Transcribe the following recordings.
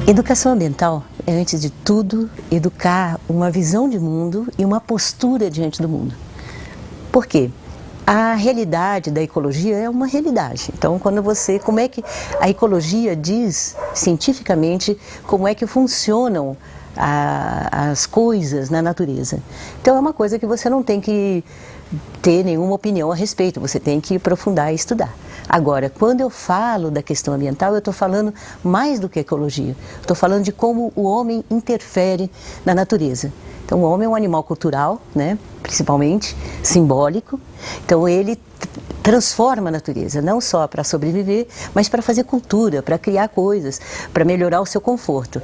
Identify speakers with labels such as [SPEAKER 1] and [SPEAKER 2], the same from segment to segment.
[SPEAKER 1] Educação ambiental é, antes de tudo, educar uma visão de mundo e uma postura diante do mundo. Por quê? A realidade da ecologia é uma realidade. Então, como é que a ecologia diz cientificamente como é que funcionam as coisas na natureza. Então, é uma coisa que você não tem que ter nenhuma opinião a respeito, você tem que aprofundar e estudar. Agora, quando eu falo da questão ambiental, eu estou falando mais do que ecologia. Estou falando de como o homem interfere na natureza. Então, o homem é um animal cultural, né, principalmente, simbólico. Então, ele transforma a natureza, não só para sobreviver, mas para fazer cultura, para criar coisas, para melhorar o seu conforto.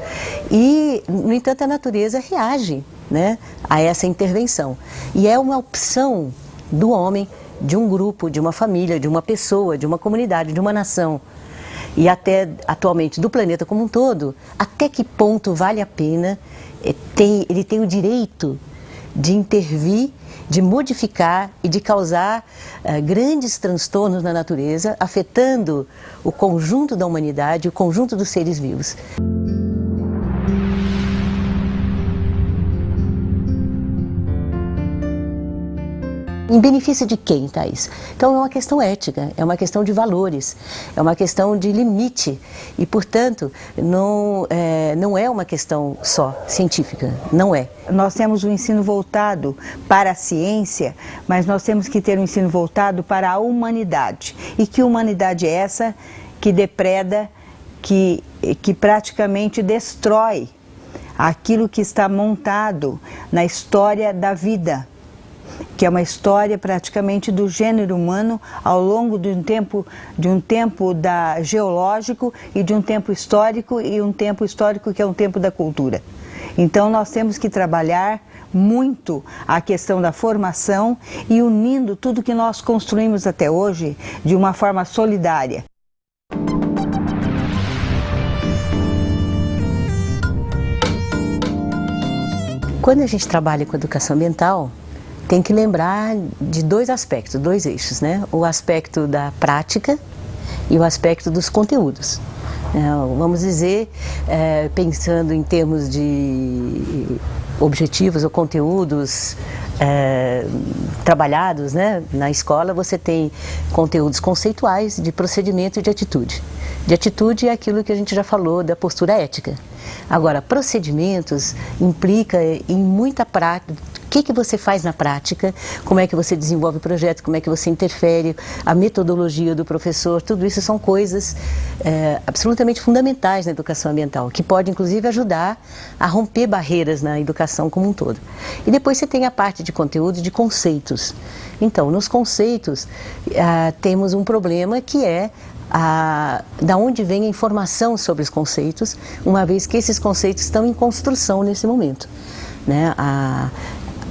[SPEAKER 1] E, no entanto, a natureza reage, né, a essa intervenção. E é uma opção do homem, de um grupo, de uma família, de uma pessoa, de uma comunidade, de uma nação, e até atualmente do planeta como um todo, até que ponto vale a pena, ele tem o direito de intervir, de modificar e de causar grandes transtornos na natureza, afetando o conjunto da humanidade, o conjunto dos seres vivos. Em benefício de quem, Thaís? Então é uma questão ética, é uma questão de valores, é uma questão de limite e, portanto, não é uma questão só científica, não é.
[SPEAKER 2] Nós temos um ensino voltado para a ciência, mas nós temos que ter um ensino voltado para a humanidade. E que humanidade é essa que depreda, que praticamente destrói aquilo que está montado na história da vida, que é uma história praticamente do gênero humano ao longo de um tempo geológico e de um tempo histórico, e um tempo histórico que é um tempo da cultura. Então nós temos que trabalhar muito a questão da formação e unindo tudo que nós construímos até hoje de uma forma solidária.
[SPEAKER 1] Quando a gente trabalha com educação ambiental, tem que lembrar de dois aspectos, dois eixos, né? O aspecto da prática e o aspecto dos conteúdos. Vamos dizer, pensando em termos de objetivos ou conteúdos trabalhados, né? Na escola você tem conteúdos conceituais de procedimento e de atitude. De atitude é aquilo que a gente já falou da postura ética. Agora, procedimentos implica em muita prática. O que você faz na prática, como é que você desenvolve o projeto, como é que você interfere, a metodologia do professor, tudo isso são coisas absolutamente fundamentais na educação ambiental, que pode inclusive ajudar a romper barreiras na educação como um todo. E depois você tem a parte de conteúdo e de conceitos. Então, nos conceitos, temos um problema que é da onde vem a informação sobre os conceitos, uma vez que esses conceitos estão em construção nesse momento, né?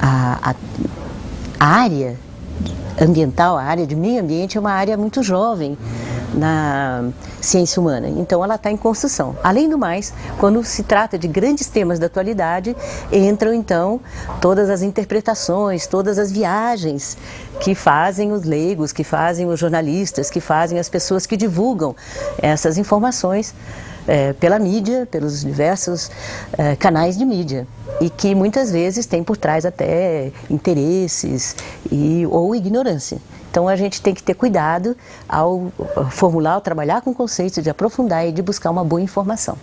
[SPEAKER 1] A área ambiental, a área de meio ambiente é uma área muito jovem na ciência humana, então ela está em construção. Além do mais, quando se trata de grandes temas da atualidade, entram então todas as interpretações, todas as viagens que fazem os leigos, que fazem os jornalistas, que fazem as pessoas que divulgam essas informações pela mídia, pelos diversos canais de mídia, e que muitas vezes tem por trás até interesses ou ignorância. Então a gente tem que ter cuidado ao formular, ao trabalhar com conceitos, de aprofundar e de buscar uma boa informação.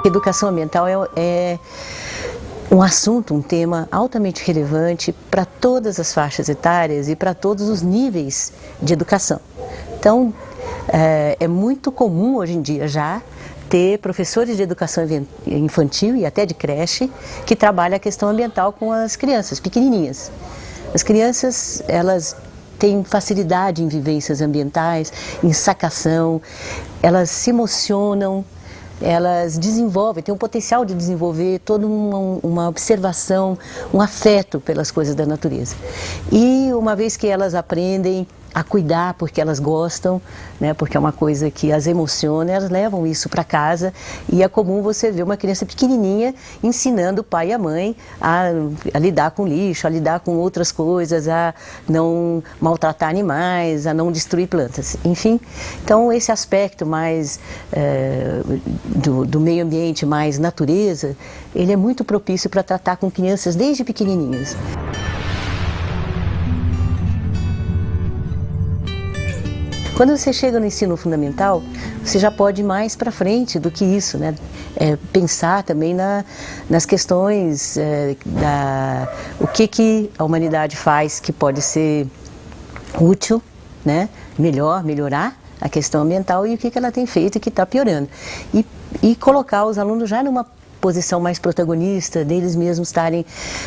[SPEAKER 1] Educação ambiental é um assunto, um tema altamente relevante para todas as faixas etárias e para todos os níveis de educação. Então, é muito comum hoje em dia já ter professores de educação infantil e até de creche que trabalham a questão ambiental com as crianças pequenininhas. As crianças, elas têm facilidade em vivências ambientais, em sacação, elas se emocionam, elas desenvolvem, têm um potencial de desenvolver toda uma observação, um afeto pelas coisas da natureza. E uma vez que elas aprendem a cuidar porque elas gostam, né? Porque é uma coisa que as emociona, elas levam isso para casa e é comum você ver uma criança pequenininha ensinando o pai e a mãe a lidar com lixo, a lidar com outras coisas, a não maltratar animais, a não destruir plantas, enfim. Então esse aspecto mais do meio ambiente, mais natureza, ele é muito propício para tratar com crianças desde pequenininhas. Quando você chega no ensino fundamental, você já pode ir mais para frente do que isso, né? Pensar também nas questões o que a humanidade faz que pode ser útil, né? Melhorar a questão ambiental e o que ela tem feito e que está piorando. E colocar os alunos já numa posição mais protagonista, deles mesmos estarem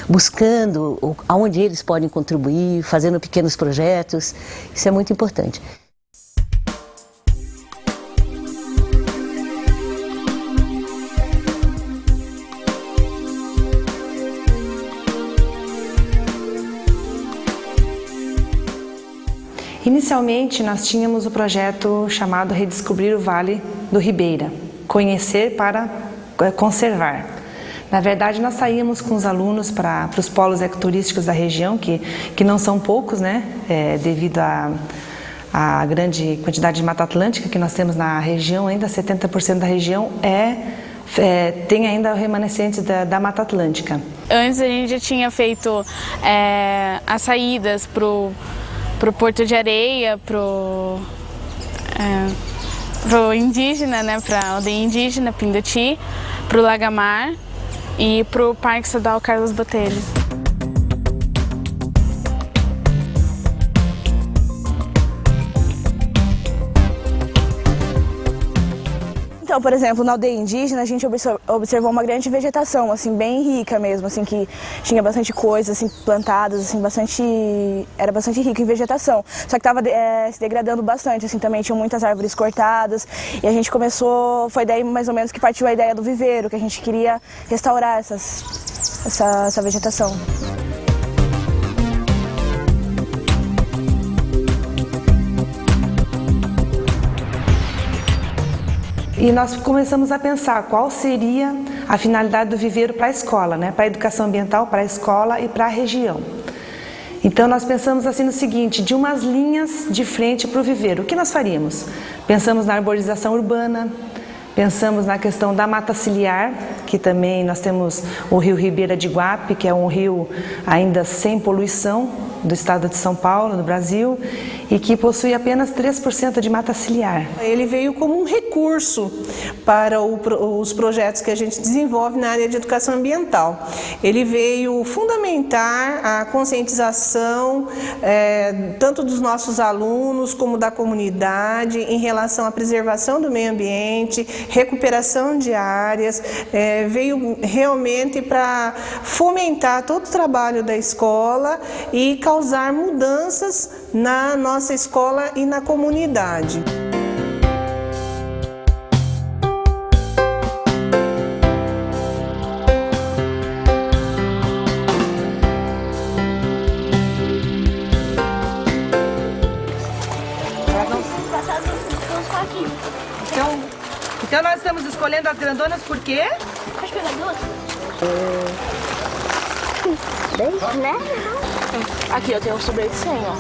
[SPEAKER 1] buscando aonde eles podem contribuir, fazendo pequenos projetos, isso é muito importante.
[SPEAKER 3] Inicialmente, nós tínhamos o projeto chamado Redescobrir o Vale do Ribeira, conhecer para conservar. Na verdade, nós saímos com os alunos para os polos ecoturísticos da região, que não são poucos, né? Devido à grande quantidade de Mata Atlântica que nós temos na região, ainda 70% da região tem ainda remanescentes da Mata Atlântica.
[SPEAKER 4] Antes a gente já tinha feito as saídas pro Porto de Areia, pro indígena, né, pra aldeia indígena, Pinduti, pro Lagamar e pro Parque Estadual Carlos Botelho.
[SPEAKER 5] Então, por exemplo, na aldeia indígena a gente observou uma grande vegetação, assim, bem rica mesmo, assim, que tinha bastante coisa, assim, plantadas, assim, era bastante rico em vegetação. Só que estava se degradando bastante, assim, também tinham muitas árvores cortadas e a gente foi daí mais ou menos que partiu a ideia do viveiro, que a gente queria restaurar essa vegetação.
[SPEAKER 3] E nós começamos a pensar qual seria a finalidade do viveiro para a escola, né? Para a educação ambiental, para a escola e para a região. Então nós pensamos assim no seguinte, de umas linhas de frente para o viveiro, o que nós faríamos? Pensamos na arborização urbana, pensamos na questão da mata ciliar, que também nós temos o rio Ribeira de Iguape, que é um rio ainda sem poluição do estado de São Paulo, do Brasil, e que possui apenas 3% de mata ciliar.
[SPEAKER 6] Ele veio como um recurso para os projetos que a gente desenvolve na área de educação ambiental. Ele veio fundamentar a conscientização tanto dos nossos alunos como da comunidade em relação à preservação do meio ambiente, recuperação de áreas, veio realmente para fomentar todo o trabalho da escola e causar mudanças na nossa escola e na comunidade.
[SPEAKER 3] Então nós estamos escolhendo as grandonas por quê?
[SPEAKER 7] As pegadoras? Né? Aqui, eu tenho um sobre 100, ó.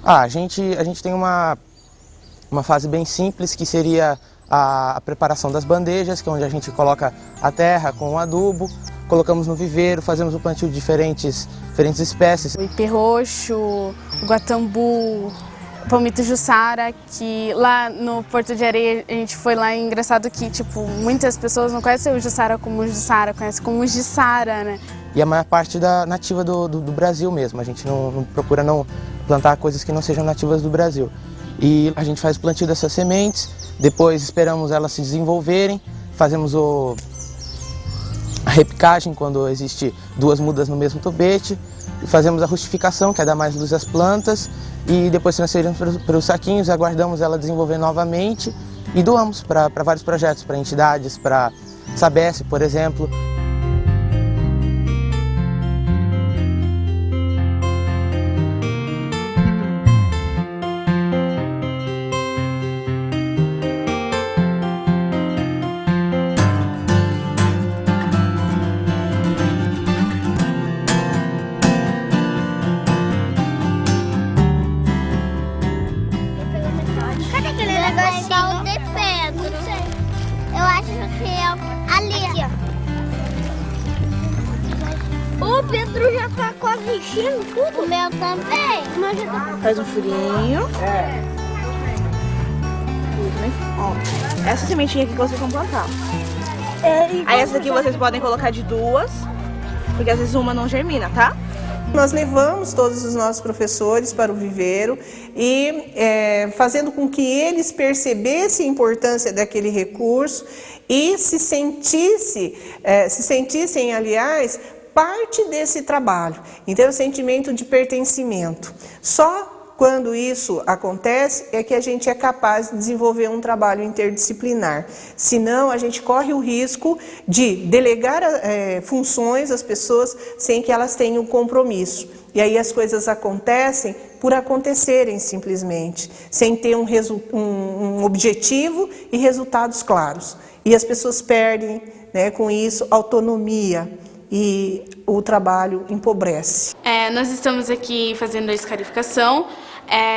[SPEAKER 8] A gente tem uma fase bem simples, que seria a preparação das bandejas, que é onde a gente coloca a terra com o adubo, colocamos no viveiro, fazemos o plantio de diferentes espécies.
[SPEAKER 4] O ipê roxo, o guatambu, o palmito jussara, que lá no Porto de Areia a gente foi lá, e engraçado que tipo, muitas pessoas não conhecem o jussara como jussara, conhecem como jiçara, né?
[SPEAKER 8] E a maior parte nativa do Brasil mesmo, a gente não procura não plantar coisas que não sejam nativas do Brasil. E a gente faz o plantio dessas sementes, depois esperamos elas se desenvolverem, fazemos a repicagem quando existe 2 mudas no mesmo topete, e fazemos a rustificação, que é dar mais luz às plantas, e depois transferimos para os saquinhos, aguardamos ela desenvolver novamente e doamos para vários projetos, para entidades, para Sabesp, por exemplo.
[SPEAKER 9] negocinho de pedra. Eu acho que é ali. Aqui, ó. O Pedro já tá quase enchendo tudo. O meu também.
[SPEAKER 5] Faz um furinho. Ó, essa sementinha aqui que vocês vão plantar. Aí essa aqui vocês podem colocar de 2, porque às vezes uma não germina, tá?
[SPEAKER 6] Nós levamos todos os nossos professores para o viveiro e fazendo com que eles percebessem a importância daquele recurso e se sentissem, aliás, parte desse trabalho. Então, o sentimento de pertencimento. Só quando isso acontece é que a gente é capaz de desenvolver um trabalho interdisciplinar. Senão, a gente corre o risco de delegar funções às pessoas sem que elas tenham compromisso. E aí as coisas acontecem por acontecerem simplesmente, sem ter um objetivo e resultados claros. E as pessoas perdem, né, com isso, autonomia. E o trabalho empobrece.
[SPEAKER 4] Nós estamos aqui fazendo a escarificação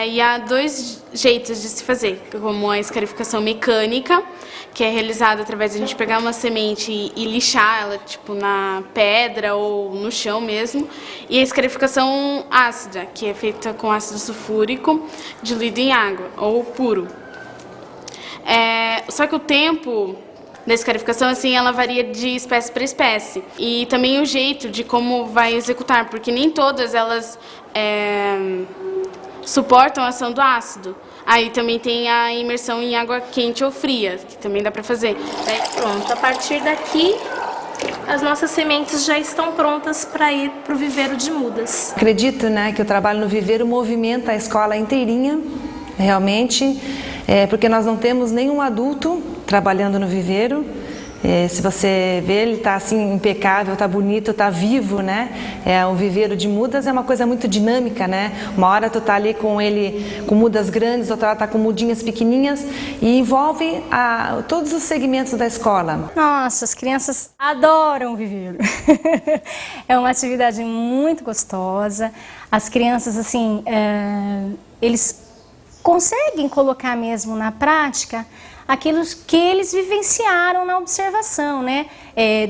[SPEAKER 4] e há 2 jeitos de se fazer, como a escarificação mecânica, que é realizada através de a gente pegar uma semente e lixar ela tipo na pedra ou no chão mesmo, e a escarificação ácida, que é feita com ácido sulfúrico diluído em água ou puro. Só que o tempo da escarificação, assim, ela varia de espécie para espécie. E também o jeito de como vai executar, porque nem todas elas suportam a ação do ácido. Aí também tem a imersão em água quente ou fria, que também dá para fazer.
[SPEAKER 10] Pronto, a partir daqui, as nossas sementes já estão prontas para ir para o viveiro de mudas.
[SPEAKER 3] Acredito, né, que o trabalho no viveiro movimenta a escola inteirinha, realmente, porque nós não temos nenhum adulto trabalhando no viveiro. Se você vê, ele está assim impecável, está bonito, está vivo, né? O viveiro de mudas é uma coisa muito dinâmica, né? Uma hora tu tá ali com ele com mudas grandes, outra hora tá com mudinhas pequenininhas, e envolve todos os segmentos da escola.
[SPEAKER 11] Nossa, as crianças adoram o viveiro. É uma atividade muito gostosa. As crianças, assim, eles conseguem colocar mesmo na prática aquilo que eles vivenciaram na observação, né?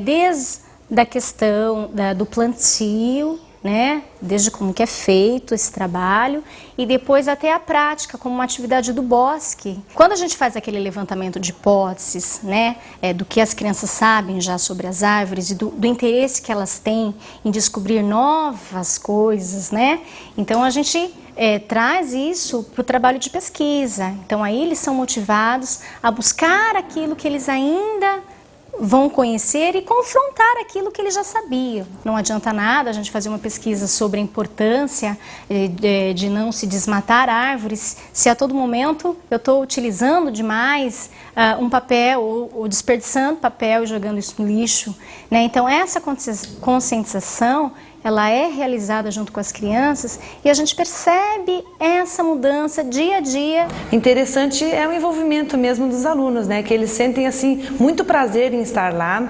[SPEAKER 11] Desde a questão do plantio, né? Desde como que é feito esse trabalho e depois até a prática como uma atividade do bosque. Quando a gente faz aquele levantamento de hipóteses, né? Do que as crianças sabem já sobre as árvores e do interesse que elas têm em descobrir novas coisas, né? Então a gente traz isso para o trabalho de pesquisa. Então aí eles são motivados a buscar aquilo que eles ainda vão conhecer e confrontar aquilo que eles já sabiam. Não adianta nada a gente fazer uma pesquisa sobre a importância de não se desmatar árvores se a todo momento eu estou utilizando demais um papel ou desperdiçando papel e jogando isso no lixo, né? Então essa conscientização ela é realizada junto com as crianças e a gente percebe essa mudança dia a dia.
[SPEAKER 3] Interessante é o envolvimento mesmo dos alunos, né? Que eles sentem assim muito prazer em estar lá.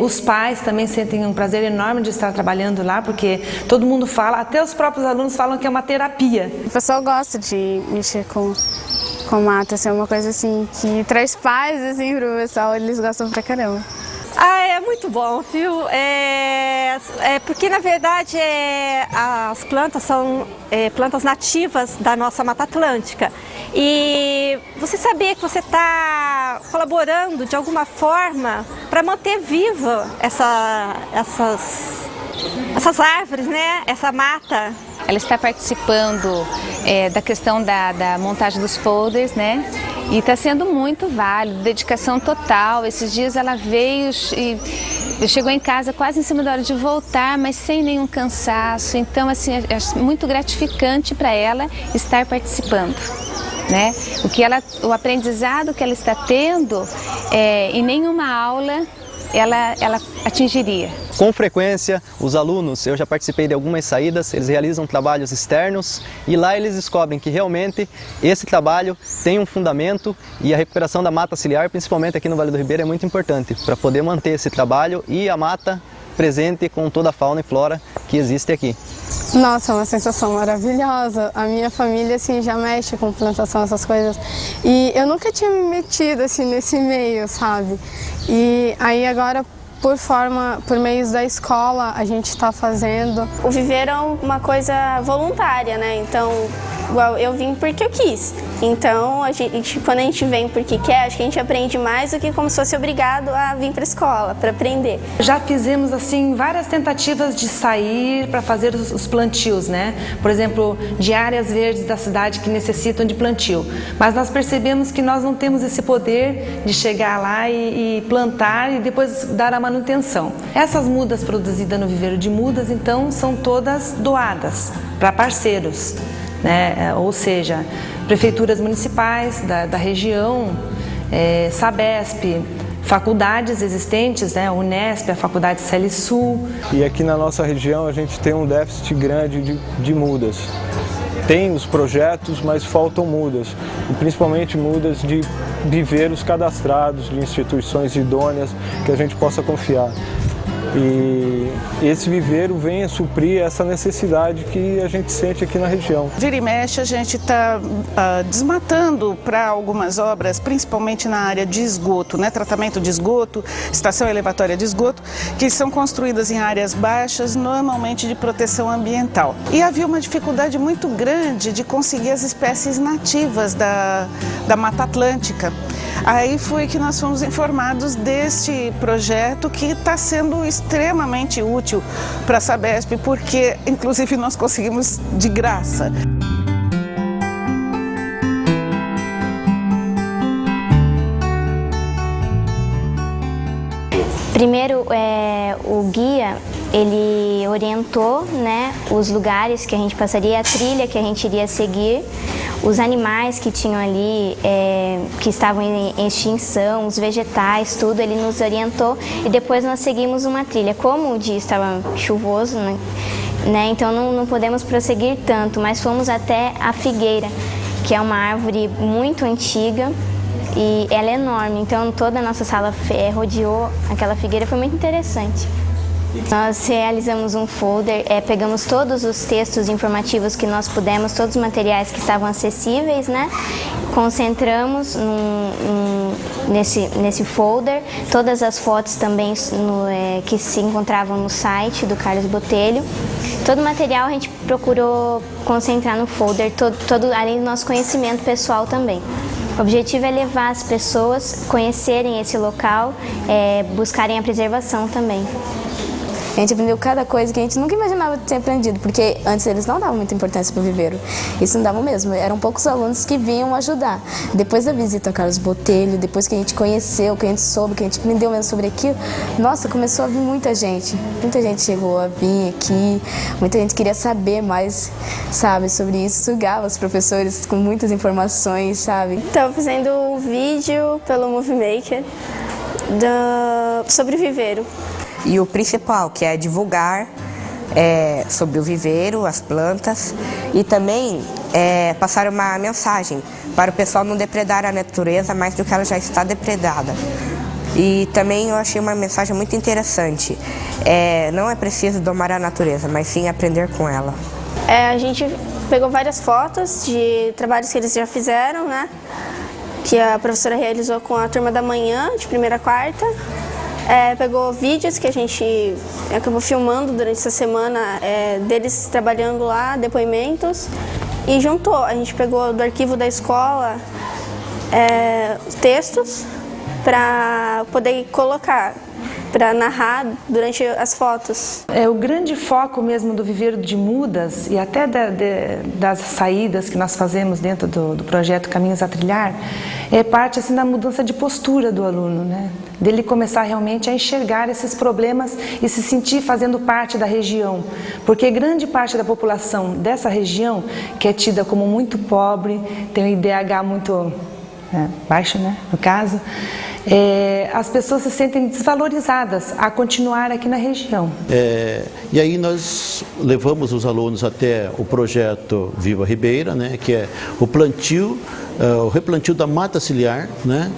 [SPEAKER 3] Os pais também sentem um prazer enorme de estar trabalhando lá, porque todo mundo fala, até os próprios alunos falam que é uma terapia.
[SPEAKER 4] O pessoal gosta de mexer com mata, assim, é uma coisa assim que traz paz assim pro pessoal, eles gostam pra caramba.
[SPEAKER 12] É muito bom, viu? Porque na verdade as plantas são plantas nativas da nossa Mata Atlântica. E você saber que você está colaborando de alguma forma para manter viva essas árvores, né? Essa mata.
[SPEAKER 13] Ela está participando da questão da montagem dos folders, né? E está sendo muito válido, dedicação total. Esses dias ela veio e chegou em casa quase em cima da hora de voltar, mas sem nenhum cansaço. Então, assim, é muito gratificante para ela estar participando, né? O aprendizado que ela está tendo, em nenhuma aula ela atingiria.
[SPEAKER 14] Com frequência, os alunos, eu já participei de algumas saídas, eles realizam trabalhos externos e lá eles descobrem que realmente esse trabalho tem um fundamento e a recuperação da mata ciliar, principalmente aqui no Vale do Ribeira, é muito importante para poder manter esse trabalho e a mata presente com toda a fauna e flora que existe aqui.
[SPEAKER 4] Nossa, é uma sensação maravilhosa. A minha família, assim, já mexe com plantação, essas coisas. E eu nunca tinha me metido, assim, nesse meio, sabe? E aí agora, por meios da escola, a gente está fazendo.
[SPEAKER 15] O viveiro é uma coisa voluntária, né? Então, igual eu vim porque eu quis. Então, quando a gente vem porque quer, acho que a gente aprende mais do que como se fosse obrigado a vir para a escola, para aprender.
[SPEAKER 3] Já fizemos, assim, várias tentativas de sair para fazer os plantios, né? Por exemplo, de áreas verdes da cidade que necessitam de plantio. Mas nós percebemos que nós não temos esse poder de chegar lá e plantar e depois dar a manutenção. Essas mudas produzidas no viveiro de mudas, então, são todas doadas para parceiros, né? Ou seja, prefeituras municipais da região, Sabesp, faculdades existentes, né? Unesp, a Faculdade CELISUL.
[SPEAKER 16] E aqui na nossa região a gente tem um déficit grande de mudas. Tem os projetos, mas faltam mudas, e principalmente mudas de viveiros cadastrados, de instituições idôneas que a gente possa confiar. E esse viveiro vem a suprir essa necessidade que a gente sente aqui na região.
[SPEAKER 17] Vira e mexe, a gente está desmatando para algumas obras, principalmente na área de esgoto, né? Tratamento de esgoto, estação elevatória de esgoto, que são construídas em áreas baixas, normalmente de proteção ambiental. E havia uma dificuldade muito grande de conseguir as espécies nativas da Mata Atlântica. Aí foi que nós fomos informados deste projeto que está sendo extremamente útil para a Sabesp, porque inclusive nós conseguimos de graça.
[SPEAKER 15] Primeiro, o guia, ele orientou, né, os lugares que a gente passaria, a trilha que a gente iria seguir, os animais que tinham ali, que estavam em extinção, os vegetais, tudo, ele nos orientou e depois nós seguimos uma trilha. Como o dia estava chuvoso, né, então não podemos prosseguir tanto, mas fomos até a figueira, que é uma árvore muito antiga, e ela é enorme, então toda a nossa sala rodeou aquela figueira, foi muito interessante. Nós realizamos um folder, pegamos todos os textos informativos que nós pudemos, todos os materiais que estavam acessíveis, né? Concentramos nesse folder, todas as fotos também que se encontravam no site do Carlos Botelho. Todo o material a gente procurou concentrar no folder, todo além do nosso conhecimento pessoal também. O objetivo é levar as pessoas a conhecerem esse local, buscarem a preservação também.
[SPEAKER 5] A gente aprendeu cada coisa que a gente nunca imaginava ter aprendido, porque antes eles não davam muita importância para o viveiro. Isso não davam mesmo, eram poucos alunos que vinham ajudar. Depois da visita ao Carlos Botelho, depois que a gente conheceu, que a gente soube, que a gente aprendeu mesmo sobre aquilo, nossa, começou a vir muita gente. Muita gente chegou a vir aqui, muita gente queria saber mais, sabe, sobre isso. Sugava os professores com muitas informações, sabe.
[SPEAKER 15] Estava fazendo um vídeo pelo Movie Maker sobre o viveiro.
[SPEAKER 18] E o principal, que é divulgar sobre o viveiro, as plantas, e também passar uma mensagem para o pessoal não depredar a natureza mais do que ela já está depredada. E também eu achei uma mensagem muito interessante. Não é preciso domar a natureza, mas sim aprender com ela.
[SPEAKER 15] A gente pegou várias fotos de trabalhos que eles já fizeram, né? Que a professora realizou com a turma da manhã, de 1ª a 4ª. Pegou vídeos que a gente acabou filmando durante essa semana deles trabalhando lá, depoimentos, e juntou. A gente pegou do arquivo da escola textos para poder colocar, para narrar durante as fotos.
[SPEAKER 3] O grande foco mesmo do viveiro de mudas e até das saídas que nós fazemos dentro do projeto Caminhos a Trilhar é parte assim, da mudança de postura do aluno, né? Dele começar realmente a enxergar esses problemas e se sentir fazendo parte da região, porque grande parte da população dessa região, que é tida como muito pobre, tem um IDH muito baixo, né, no caso, as pessoas se sentem desvalorizadas a continuar aqui na região.
[SPEAKER 19] E aí nós levamos os alunos até o projeto Viva Ribeira, né, que é o plantio, o replantio da mata ciliar, né,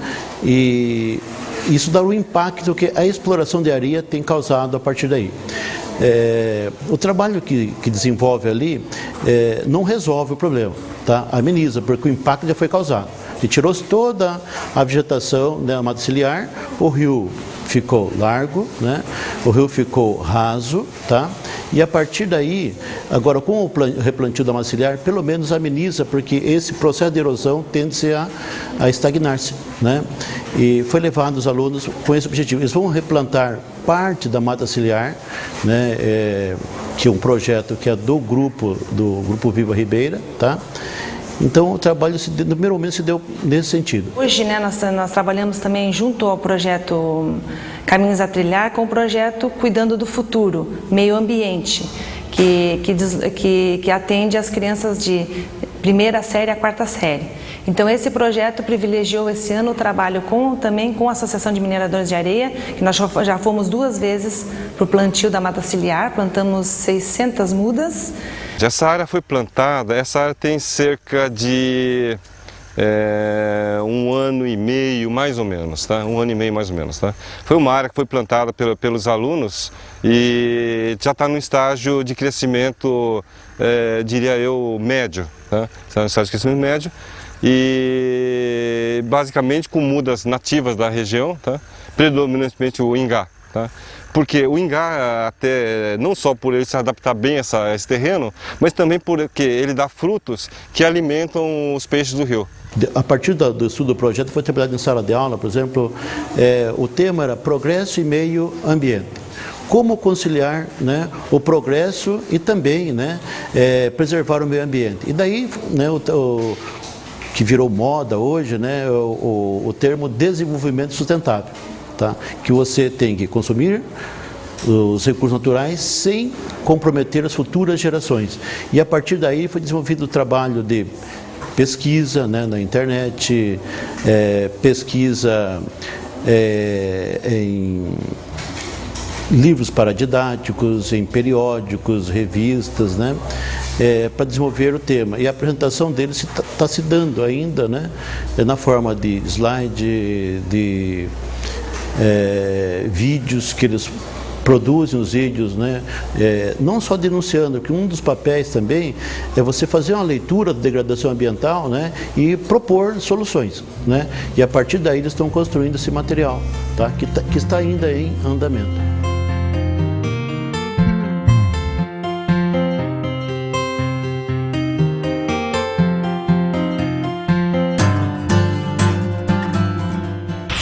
[SPEAKER 19] e isso dá o impacto que a exploração de areia tem causado a partir daí. O trabalho que desenvolve ali não resolve o problema, tá? Ameniza, porque o impacto já foi causado. E tirou-se toda a vegetação da mata ciliar, o rio ficou largo, né? O rio ficou raso, tá? E a partir daí, agora com o replantio da mata ciliar, pelo menos ameniza, porque esse processo de erosão tende a estagnar-se, né? E foi levado os alunos com esse objetivo. Eles vão replantar parte da mata ciliar, né? Que é um projeto que é do grupo Viva Ribeira, tá? Então o trabalho, no primeiro momento, se deu nesse sentido.
[SPEAKER 3] Hoje, né, nós trabalhamos também junto ao projeto Caminhos a Trilhar com o projeto Cuidando do Futuro, Meio Ambiente, que atende as crianças de primeira série à quarta série. Então esse projeto privilegiou esse ano o trabalho também com a Associação de Mineradores de Areia, que nós já fomos 2 vezes para o plantio da mata ciliar, plantamos 600 mudas.
[SPEAKER 20] Essa área foi plantada, essa área tem cerca de 1 ano e meio, mais ou menos, tá? 1 ano e meio, mais ou menos, tá? Foi uma área que foi plantada pelos alunos e já está no estágio de crescimento, diria eu, médio, tá? Está no estágio de crescimento médio e basicamente com mudas nativas da região, tá? Predominantemente o ingá, tá? Porque o ingá, até, não só por ele se adaptar bem a esse terreno, mas também porque ele dá frutos que alimentam os peixes do rio.
[SPEAKER 19] A partir do estudo do projeto, foi trabalhado em sala de aula, por exemplo, o tema era progresso e meio ambiente. Como conciliar, né, o progresso e também, né, preservar o meio ambiente. E daí, né, que virou moda hoje, né, o termo desenvolvimento sustentável. Tá? Que você tem que consumir os recursos naturais sem comprometer as futuras gerações. E a partir daí foi desenvolvido o trabalho de pesquisa, né, na internet, pesquisa em livros paradidáticos, em periódicos, revistas, né, para desenvolver o tema. E a apresentação deles está se dando ainda, né, na forma de slide, de vídeos que eles produzem, os vídeos, né? Não só denunciando, porque um dos papéis também é você fazer uma leitura da degradação ambiental, né? E propor soluções, né? E a partir daí eles estão construindo esse material, tá? Que está ainda em andamento.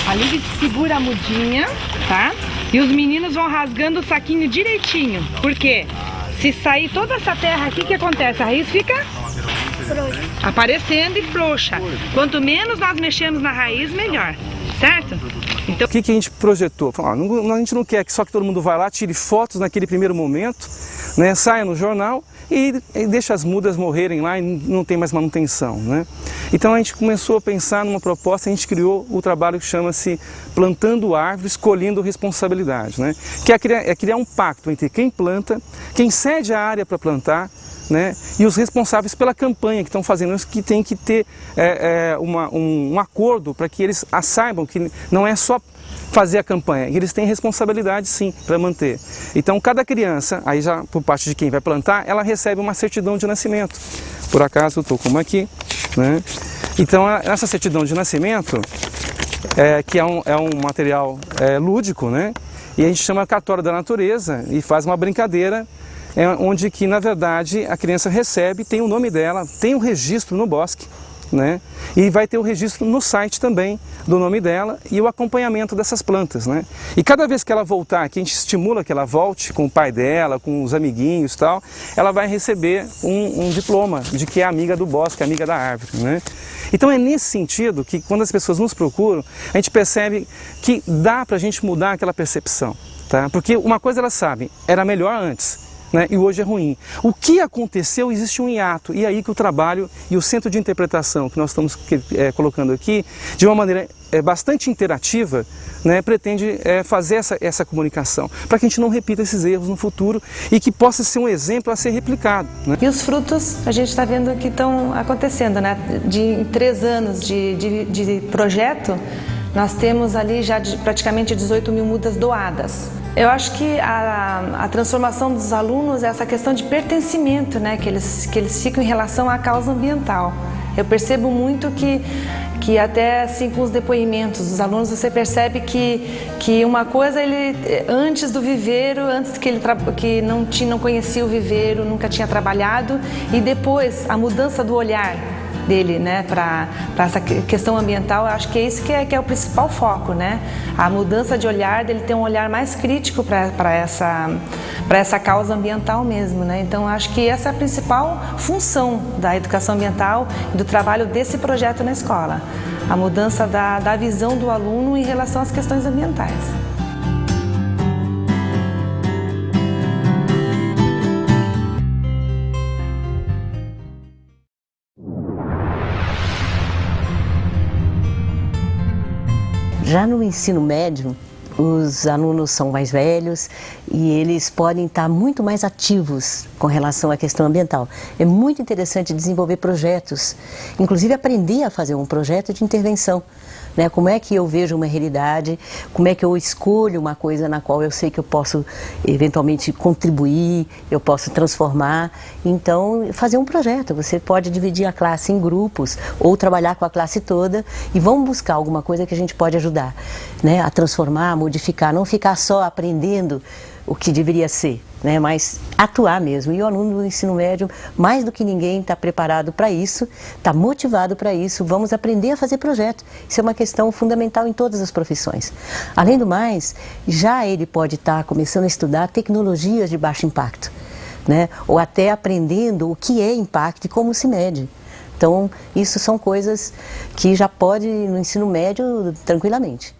[SPEAKER 3] Ali segura a mudinha, tá? E os meninos vão rasgando o saquinho direitinho. Por quê? Se sair toda essa terra aqui, o que acontece? A raiz fica aparecendo e frouxa. Quanto menos nós mexemos na raiz, melhor. Certo?
[SPEAKER 21] Então, o que a gente projetou? A gente não quer que só que todo mundo vá lá, tire fotos naquele primeiro momento, né, saia no jornal e deixa as mudas morrerem lá e não tem mais manutenção, né? Então a gente começou a pensar numa proposta, a gente criou o trabalho que chama-se Plantando Árvores, Colhendo Responsabilidade, né? Que é criar um pacto entre quem planta, quem cede a área para plantar, né, e os responsáveis pela campanha que estão fazendo isso, que tem que ter um acordo para que eles saibam que não é só fazer a campanha, eles têm responsabilidade sim para manter. Então cada criança, aí já por parte de quem vai plantar, ela recebe uma certidão de nascimento. Por acaso eu estou com uma aqui, né? Então essa certidão de nascimento, que é um material lúdico, né? E a gente chama cartório da natureza e faz uma brincadeira onde que na verdade a criança recebe, tem o nome dela, tem um registro no bosque, né? E vai ter o registro no site também do nome dela e o acompanhamento dessas plantas, né? E cada vez que ela voltar, que a gente estimula que ela volte com o pai dela, com os amiguinhos e tal, ela vai receber um diploma de que é amiga do bosque, amiga da árvore, né? Então é nesse sentido que quando as pessoas nos procuram, a gente percebe que dá pra gente mudar aquela percepção, tá? Porque uma coisa elas sabem, era melhor antes, né? E hoje é ruim. O que aconteceu? Existe um hiato, e aí que o trabalho e o centro de interpretação que nós estamos colocando aqui, de uma maneira bastante interativa, né, pretende fazer essa comunicação, para que a gente não repita esses erros no futuro e que possa ser um exemplo a ser replicado, né?
[SPEAKER 3] E os frutos a gente está vendo que estão acontecendo, né? Em 3 anos de projeto, nós temos ali já praticamente 18 mil mudas doadas. Eu acho que a transformação dos alunos é essa questão de pertencimento, né, que eles ficam em relação à causa ambiental. Eu percebo muito que até assim com os depoimentos dos alunos você percebe que uma coisa ele antes do viveiro, antes que não conhecia o viveiro, nunca tinha trabalhado, e depois a mudança do olhar dele, né, para essa questão ambiental, eu acho que é isso que é o principal foco, né? A mudança de olhar, dele ter um olhar mais crítico para essa causa ambiental mesmo, né? Então, eu acho que essa é a principal função da educação ambiental e do trabalho desse projeto na escola. A mudança da visão do aluno em relação às questões ambientais.
[SPEAKER 1] Já no ensino médio, os alunos são mais velhos e eles podem estar muito mais ativos com relação à questão ambiental. É muito interessante desenvolver projetos, inclusive aprender a fazer um projeto de intervenção. Né? Como é que eu vejo uma realidade, como é que eu escolho uma coisa na qual eu sei que eu posso eventualmente contribuir, eu posso transformar. Então, fazer um projeto, você pode dividir a classe em grupos ou trabalhar com a classe toda e vamos buscar alguma coisa que a gente pode ajudar, né? A transformar, a modificar, não ficar só aprendendo o que deveria ser, né? Mas atuar mesmo. E o aluno do ensino médio, mais do que ninguém, está preparado para isso, está motivado para isso. Vamos aprender a fazer projeto. Isso é uma questão fundamental em todas as profissões. Além do mais, já ele pode estar começando a estudar tecnologias de baixo impacto, né? Ou até aprendendo o que é impacto e como se mede. Então, isso são coisas que já pode no ensino médio tranquilamente.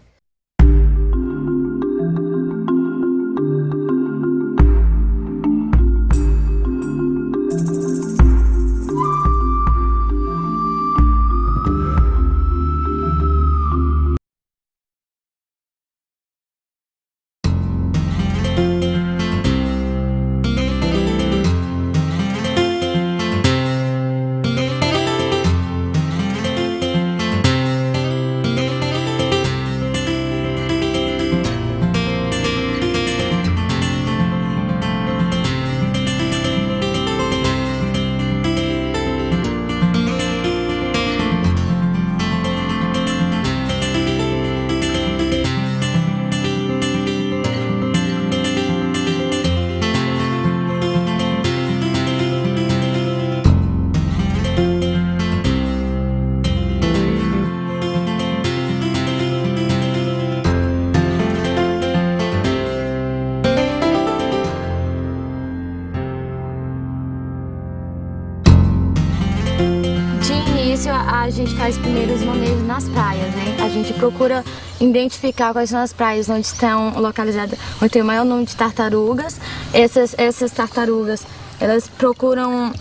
[SPEAKER 2] A gente faz primeiro os manejos nas praias, né? A gente procura identificar quais são as praias onde estão localizadas, onde tem o maior número de tartarugas. Essas tartarugas, elas procuram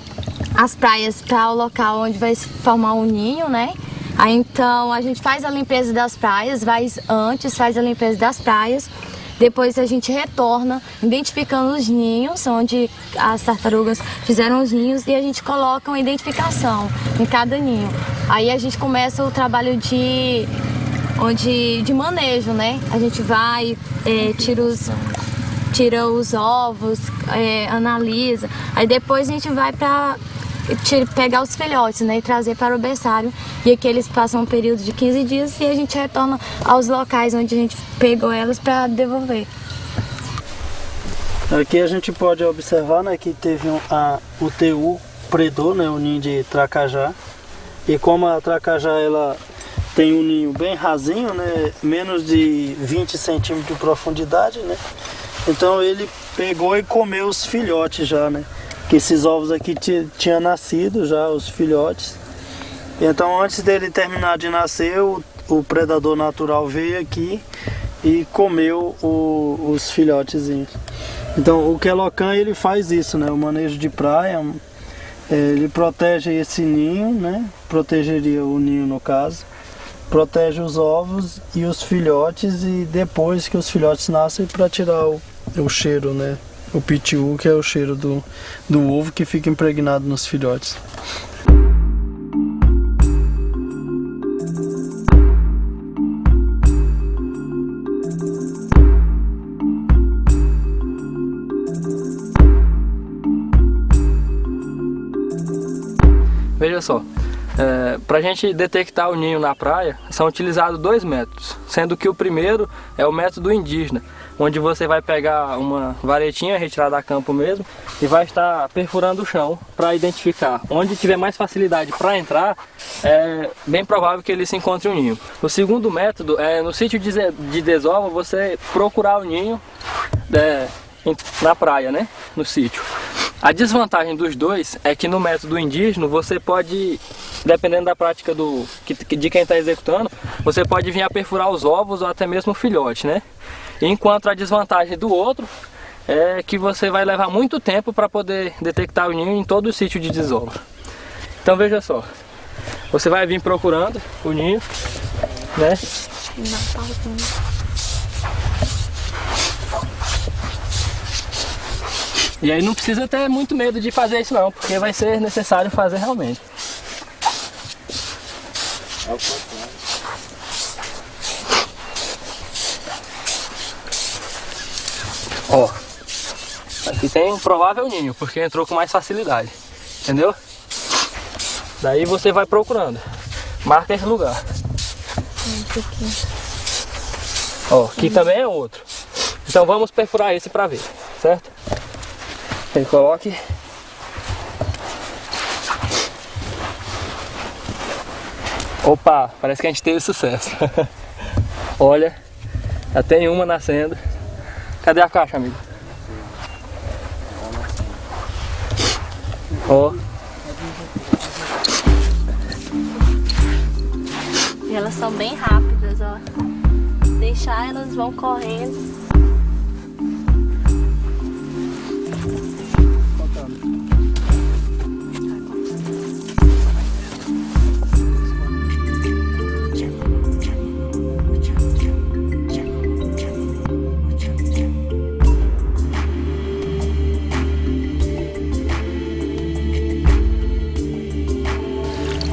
[SPEAKER 2] as praias para o local onde vai se formar um ninho, né? Aí então a gente faz a limpeza das praias, faz a limpeza das praias. Depois a gente retorna, identificando os ninhos, onde as tartarugas fizeram os ninhos, e a gente coloca uma identificação em cada ninho. Aí a gente começa o trabalho de manejo, né? A gente vai, tira os ovos, analisa. Aí depois a gente vai para pegar os filhotes, né, e trazer para o berçário, e aqui eles passam um período de 15 dias e a gente retorna aos locais onde a gente pegou elas para devolver.
[SPEAKER 22] Aqui a gente pode observar, né, que teve o TU predou, né, o ninho de tracajá, e como a tracajá ela tem um ninho bem rasinho, né, menos de 20 centímetros de profundidade, né, então ele pegou e comeu os filhotes já, né. Que esses ovos aqui tinham nascido já, os filhotes. Então antes dele terminar de nascer, o predador natural veio aqui e comeu os filhotezinhos. Então o Quelocan ele faz isso, né? O manejo de praia, ele protege esse ninho, né? Protegeria o ninho no caso. Protege os ovos e os filhotes, e depois que os filhotes nascem, para tirar o cheiro, né? O pitiu, que é o cheiro do ovo que fica impregnado nos filhotes.
[SPEAKER 7] Para a gente detectar o ninho na praia, são utilizados 2 métodos, sendo que o primeiro é o método indígena, onde você vai pegar uma varetinha retirada a campo mesmo e vai estar perfurando o chão para identificar. Onde tiver mais facilidade para entrar, é bem provável que ele se encontre um ninho. O segundo método é no sítio de desova você procurar o ninho na praia, né? No sítio. A desvantagem dos dois é que no método indígena você pode, dependendo da prática de quem está executando, você pode vir a perfurar os ovos ou até mesmo o filhote, né? Enquanto a desvantagem do outro é que você vai levar muito tempo para poder detectar o ninho em todo o sítio de desova. Então veja só, você vai vir procurando o ninho, né? E aí não precisa ter muito medo de fazer isso não, porque vai ser necessário fazer realmente. Ó, aqui tem um provável ninho, porque entrou com mais facilidade, entendeu? Daí você vai procurando, marca esse lugar. Ó, aqui também é outro. Então vamos perfurar esse para ver, certo? Aí coloque. Opa, parece que a gente teve sucesso. Olha, já tem uma nascendo. Cadê a caixa, amigo? Ó.
[SPEAKER 10] E elas são bem rápidas, ó. Deixar elas vão correndo.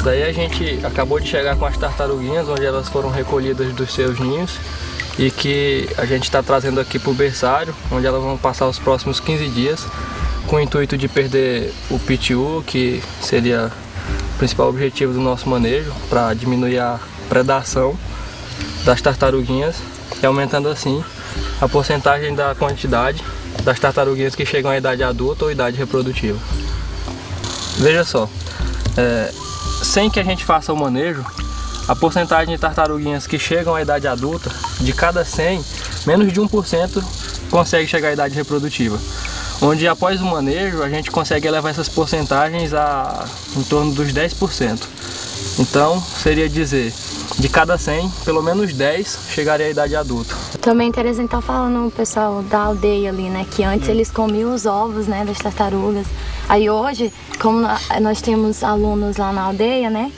[SPEAKER 7] Daí a gente acabou de chegar com as tartaruguinhas, onde elas foram recolhidas dos seus ninhos e que a gente está trazendo aqui para o berçário, onde elas vão passar os próximos 15 dias com o intuito de perder o PTU, que seria o principal objetivo do nosso manejo, para diminuir a predação das tartaruguinhas e aumentando assim a porcentagem da quantidade das tartaruguinhas que chegam à idade adulta ou idade reprodutiva. Veja só, sem que a gente faça o manejo, a porcentagem de tartaruguinhas que chegam à idade adulta, de cada 100, menos de 1% consegue chegar à idade reprodutiva. Onde após o manejo a gente consegue elevar essas porcentagens a em torno dos 10%. Então seria dizer, de cada 100, pelo menos 10 chegaria à idade adulta.
[SPEAKER 2] Também interessante estar falando o pessoal da aldeia ali, né? Que antes eles comiam os ovos, né, das tartarugas. Aí hoje, como nós temos alunos lá na aldeia, né?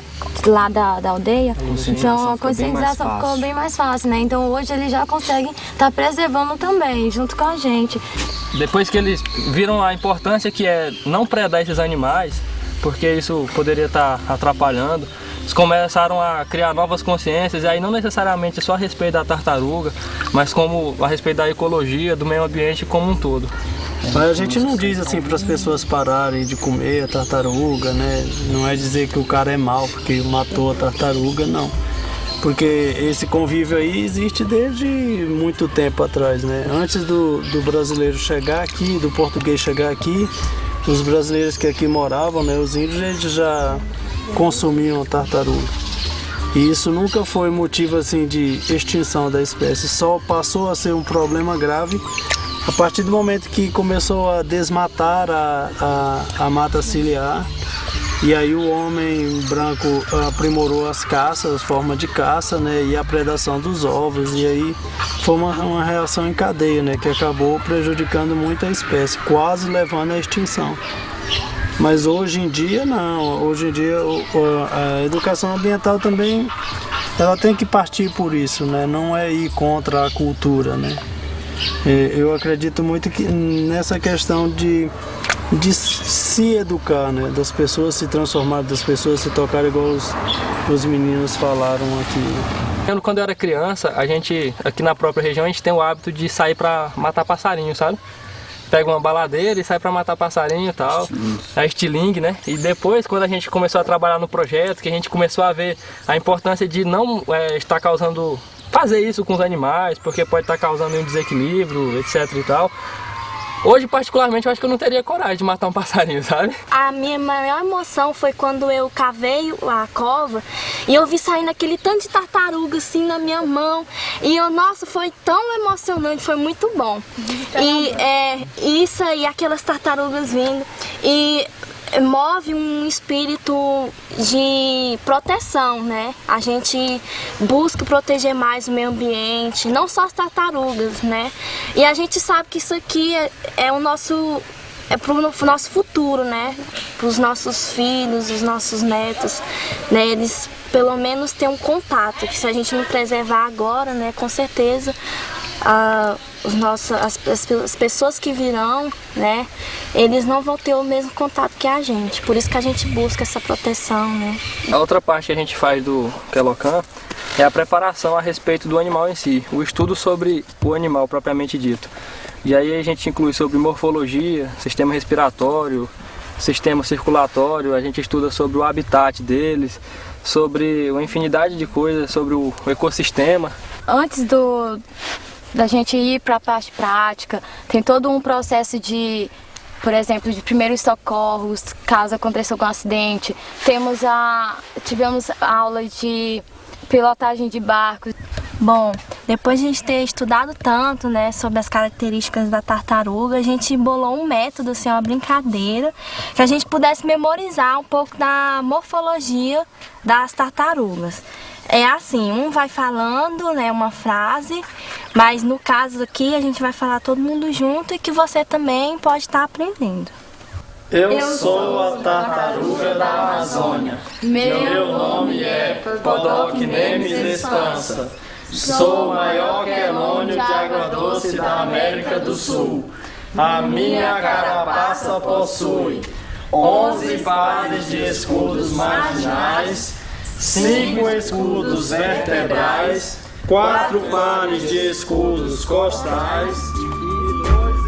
[SPEAKER 2] Lá da aldeia, então a conscientização ficou bem mais fácil, né? Então hoje eles já conseguem estar preservando também, junto com a gente.
[SPEAKER 7] Depois que eles viram a importância que é não predar esses animais, porque isso poderia estar atrapalhando, eles começaram a criar novas consciências, e aí não necessariamente só a respeito da tartaruga, mas como a respeito da ecologia, do meio ambiente como um todo.
[SPEAKER 22] Mas a gente não diz assim para as pessoas pararem de comer a tartaruga, né? Não é dizer que o cara é mau porque matou a tartaruga, não. Porque esse convívio aí existe desde muito tempo atrás, né? Antes do brasileiro chegar aqui, do português chegar aqui, os brasileiros que aqui moravam, né? Os índios, eles já consumiam tartaruga. E isso nunca foi motivo assim de extinção da espécie, só passou a ser um problema grave a partir do momento que começou a desmatar a mata ciliar, e aí o homem branco aprimorou as caças, forma de caça, né, e a predação dos ovos, e aí foi uma reação em cadeia, né, que acabou prejudicando muito a espécie, quase levando à extinção. Mas hoje em dia não, hoje em dia a educação ambiental também ela tem que partir por isso, né, não é ir contra a cultura, né. Eu acredito muito que nessa questão de se educar, né? Das pessoas se transformarem, das pessoas se tocarem igual os meninos falaram aqui.
[SPEAKER 7] Quando eu era criança, a gente, aqui na própria região, a gente tem o hábito de sair para matar passarinho, sabe? pega uma baladeira e sai para matar passarinho e tal, a estilingue, né? E depois, quando a gente começou a trabalhar no projeto, que a gente começou a ver a importância de não estar causando, fazer isso com os animais, porque pode estar causando um desequilíbrio, etc e tal. Hoje, particularmente, eu acho que eu não teria coragem de matar um passarinho, sabe?
[SPEAKER 2] A minha maior emoção foi quando eu cavei a cova e eu vi saindo aquele tanto de tartaruga assim na minha mão. E eu, nossa, foi tão emocionante, foi muito bom. E isso aí, aquelas tartarugas vindo. E move um espírito de proteção, né? A gente busca proteger mais o meio ambiente, não só as tartarugas, né? E a gente sabe que isso aqui é o nosso... é para o nosso futuro, né? Para os nossos filhos, os nossos netos, né? Eles pelo menos têm um contato, que se a gente não preservar agora, né? Com certeza as pessoas que virão, né? Eles não vão ter o mesmo contato que a gente. Por isso que a gente busca essa proteção, né?
[SPEAKER 7] A outra parte que a gente faz do Quelocan é a preparação a respeito do animal em si, o estudo sobre o animal propriamente dito. E aí a gente inclui sobre morfologia, sistema respiratório, sistema circulatório, a gente estuda sobre o habitat deles, sobre uma infinidade de coisas, sobre o ecossistema.
[SPEAKER 2] Antes da gente ir para a parte prática, tem todo um processo de, por exemplo, de primeiros socorros, caso aconteça algum acidente. Tivemos aula de pilotagem de barcos. Bom, depois de a gente ter estudado tanto, né, sobre as características da tartaruga, a gente bolou um método, assim, uma brincadeira, que a gente pudesse memorizar um pouco da morfologia das tartarugas. É assim, um vai falando, né, uma frase, mas no caso aqui a gente vai falar todo mundo junto e que você também pode estar aprendendo.
[SPEAKER 22] Eu sou a tartaruga da Amazônia. Meu nome é Podocnemis espansa. Sou o maior quelônio de água doce da América do Sul. A minha carapaça possui 11 pares de escudos marginais, 5 escudos vertebrais, 4 pares de escudos costais e 2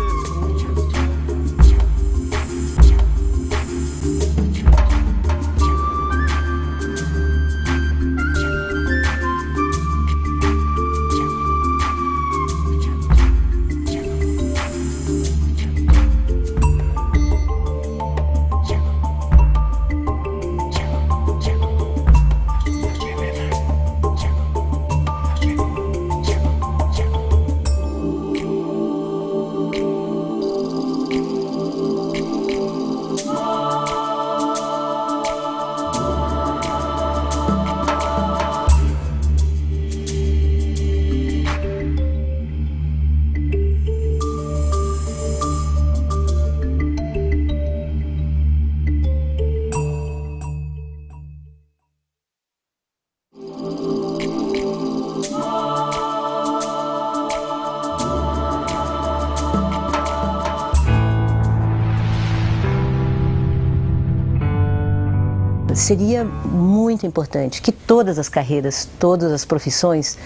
[SPEAKER 1] Seria muito importante que todas as carreiras, todas as profissões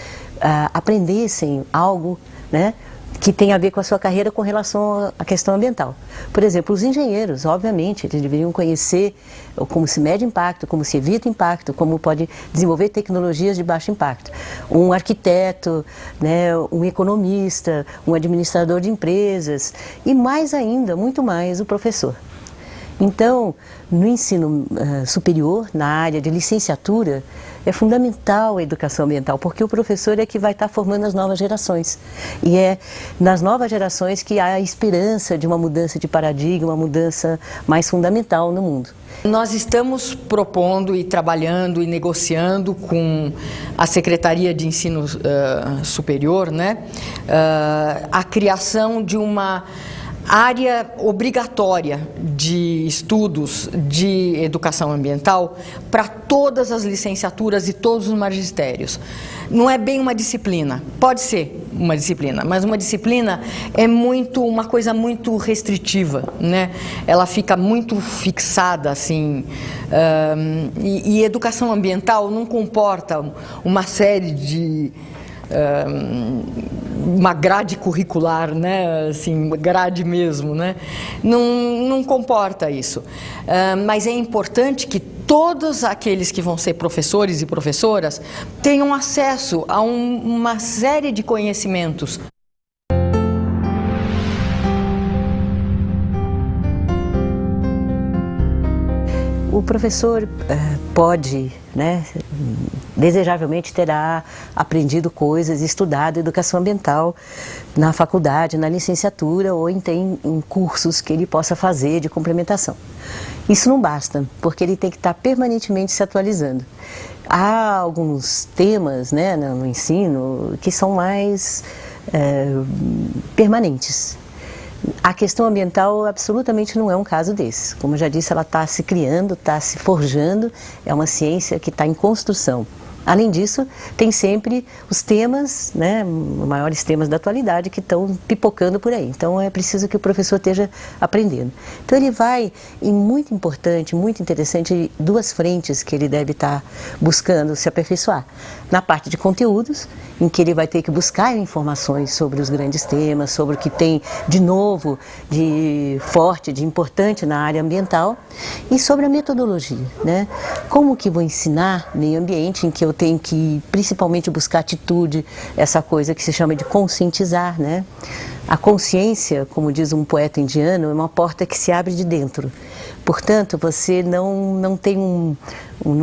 [SPEAKER 1] aprendessem algo, né, que tem a ver com a sua carreira com relação à questão ambiental. Por exemplo, os engenheiros, obviamente, eles deveriam conhecer como se mede impacto, como se evita impacto, como pode desenvolver tecnologias de baixo impacto. Um arquiteto, né, um economista, um administrador de empresas e mais ainda, muito mais, o professor. Então, no ensino superior, na área de licenciatura, é fundamental a educação ambiental, porque o professor é que vai estar formando as novas gerações. E é nas novas gerações que há a esperança de uma mudança de paradigma, uma mudança mais fundamental no mundo.
[SPEAKER 8] Nós estamos propondo e trabalhando e negociando com a Secretaria de Ensino Superior, né, a criação de uma área obrigatória de estudos de educação ambiental para todas as licenciaturas e todos os magistérios. Não é bem uma disciplina, pode ser uma disciplina, mas uma disciplina é uma coisa muito restritiva, né? Ela fica muito fixada, assim, e educação ambiental não comporta uma série uma grade curricular, né? Assim, grade mesmo, né? Não comporta isso. Mas é importante que todos aqueles que vão ser professores e professoras tenham acesso a uma série de conhecimentos.
[SPEAKER 1] O professor pode, né, desejavelmente terá aprendido coisas, estudado educação ambiental na faculdade, na licenciatura ou em cursos que ele possa fazer de complementação. Isso não basta, porque ele tem que estar permanentemente se atualizando. Há alguns temas, né, no ensino que são mais permanentes. A questão ambiental absolutamente não é um caso desse. Como eu já disse, ela está se criando, está se forjando, é uma ciência que está em construção. Além disso, tem sempre os temas, né, os maiores temas da atualidade que estão pipocando por aí. Então é preciso que o professor esteja aprendendo. Então ele vai, em muito importante, muito interessante, duas frentes que ele deve estar buscando se aperfeiçoar. Na parte de conteúdos, em que ele vai ter que buscar informações sobre os grandes temas, sobre o que tem de novo, de forte, de importante na área ambiental, e sobre a metodologia, né? Como que vou ensinar meio ambiente, em que eu tenho que principalmente buscar atitude, essa coisa que se chama de conscientizar, né? A consciência, como diz um poeta indiano, é uma porta que se abre de dentro. Portanto, você não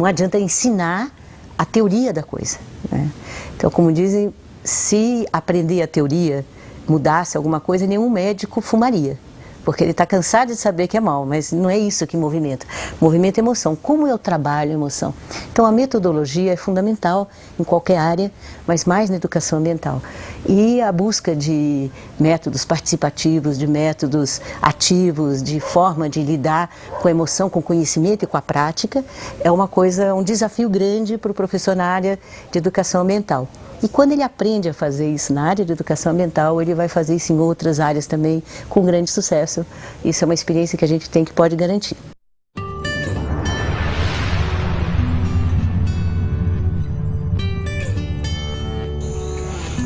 [SPEAKER 1] adianta ensinar a teoria da coisa, né? Então, como dizem, se aprender a teoria mudasse alguma coisa, nenhum médico fumaria, porque ele está cansado de saber que é mal, mas não é isso que movimenta. Movimenta emoção. Como eu trabalho a emoção? Então, a metodologia é fundamental em qualquer área, mas mais na educação ambiental. E a busca de métodos participativos, de métodos ativos, de forma de lidar com a emoção, com o conhecimento e com a prática, é um desafio grande para o professor na área de educação ambiental. E quando ele aprende a fazer isso na área de educação ambiental, ele vai fazer isso em outras áreas também com grande sucesso. Isso é uma experiência que a gente pode garantir.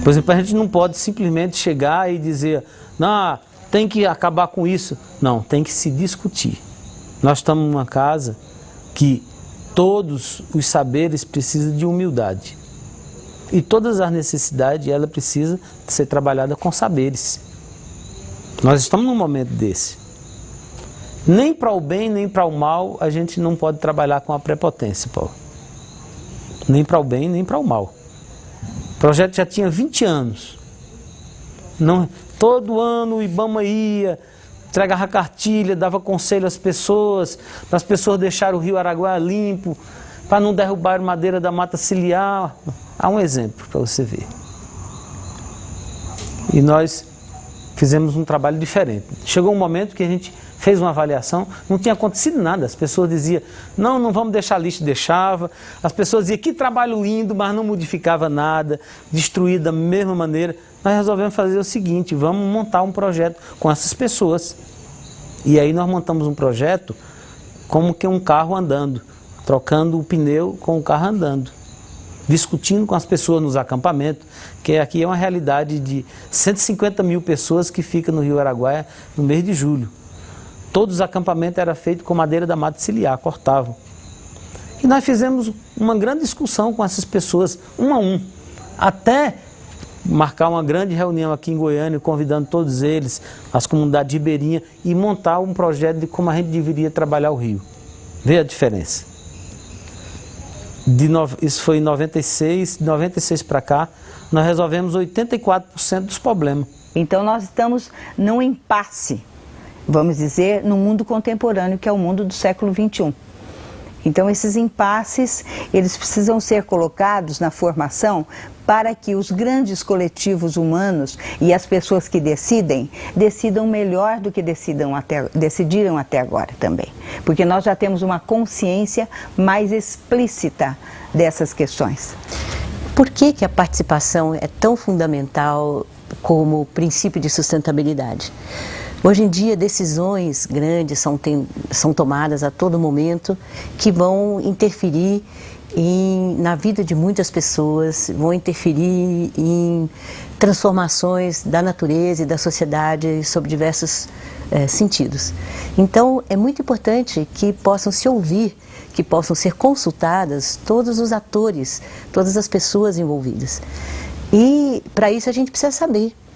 [SPEAKER 6] Por exemplo, a gente não pode simplesmente chegar e dizer, não, tem que acabar com isso. Não, tem que se discutir. Nós estamos numa casa que todos os saberes precisam de humildade. E todas as necessidades, ela precisa ser trabalhada com saberes. Nós estamos num momento desse. Nem para o bem, nem para o mal, a gente não pode trabalhar com a prepotência, Paulo. Nem para o bem, nem para o mal. O projeto já tinha 20 anos. Todo ano o IBAMA ia, entregava cartilha, dava conselho às pessoas, para as pessoas deixarem o Rio Araguaia limpo, para não derrubar madeira da mata ciliar. Há um exemplo para você ver. E nós fizemos um trabalho diferente. Chegou um momento que a gente fez uma avaliação, não tinha acontecido nada. As pessoas diziam, não vamos deixar lixo, deixava. As pessoas diziam, que trabalho lindo, mas não modificava nada, destruía da mesma maneira. Nós resolvemos fazer o seguinte, vamos montar um projeto com essas pessoas. E aí nós montamos um projeto como que um carro andando, trocando o pneu com o carro andando, discutindo com as pessoas nos acampamentos, que aqui é uma realidade de 150 mil pessoas que ficam no Rio Araguaia no mês de julho. Todos os acampamentos eram feitos com madeira da mata ciliar, cortavam. E nós fizemos uma grande discussão com essas pessoas, um a um, até marcar uma grande reunião aqui em Goiânia, convidando todos eles, as comunidades ribeirinhas, e montar um projeto de como a gente deveria trabalhar o rio. Vê a diferença. Isso foi em 96 para cá, nós resolvemos 84% dos problemas.
[SPEAKER 9] Então nós estamos num impasse, vamos dizer, no mundo contemporâneo, que é o mundo do século XXI. Então esses impasses, eles precisam ser colocados na formação para que os grandes coletivos humanos e as pessoas que decidam melhor do que decidiram até agora também. Porque nós já temos uma consciência mais explícita dessas questões.
[SPEAKER 1] Por que a participação é tão fundamental como princípio de sustentabilidade? Hoje em dia, decisões grandes são tomadas a todo momento que vão interferir na vida de muitas pessoas, vão interferir em transformações da natureza e da sociedade sob diversos sentidos. Então, é muito importante que possam se ouvir, que possam ser consultadas todos os atores, todas as pessoas envolvidas. E, para isso, a gente precisa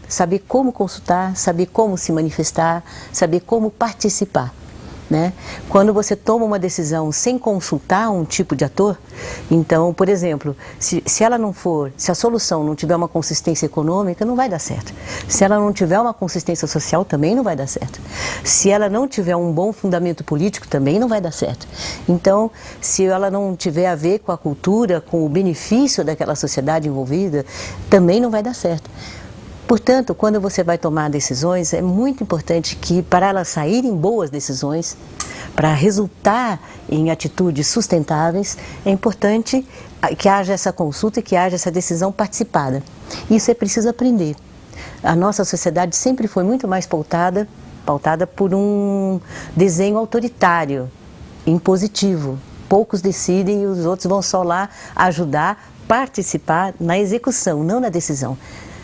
[SPEAKER 1] saber como consultar, saber como se manifestar, saber como participar, né? Quando você toma uma decisão sem consultar um tipo de ator, então, por exemplo, se a solução não tiver uma consistência econômica, não vai dar certo. Se ela não tiver uma consistência social, também não vai dar certo. Se ela não tiver um bom fundamento político, também não vai dar certo. Então, se ela não tiver a ver com a cultura, com o benefício daquela sociedade envolvida, também não vai dar certo. Portanto, quando você vai tomar decisões, é muito importante que, para elas saírem boas decisões, para resultar em atitudes sustentáveis, é importante que haja essa consulta e que haja essa decisão participada. Isso é preciso aprender. A nossa sociedade sempre foi muito mais pautada por um desenho autoritário, impositivo. Poucos decidem e os outros vão só lá ajudar, participar na execução, não na decisão.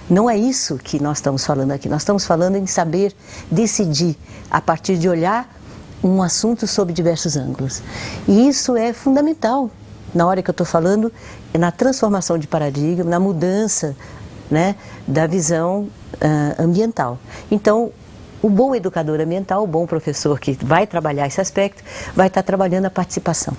[SPEAKER 1] Não é isso que nós estamos falando aqui. Nós estamos falando em saber decidir a partir de olhar um assunto sob diversos ângulos. E isso é fundamental na hora que eu estou falando, na transformação de paradigma, na mudança, né, da visão ambiental. Então, o bom educador ambiental, o bom professor que vai trabalhar esse aspecto, vai estar trabalhando a participação.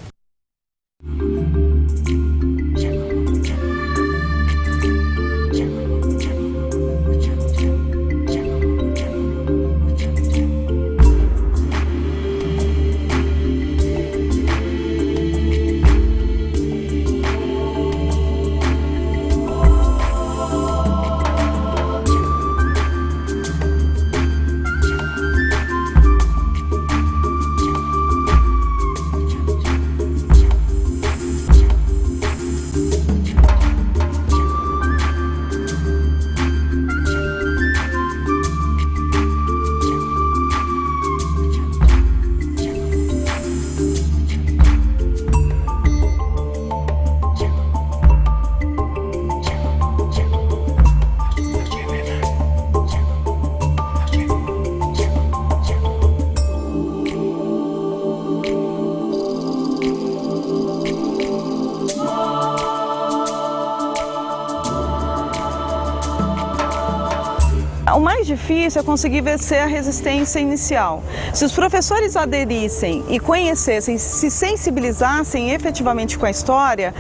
[SPEAKER 11] O mais difícil é conseguir vencer a resistência inicial. Se os professores aderissem e conhecessem, se sensibilizassem efetivamente com a história,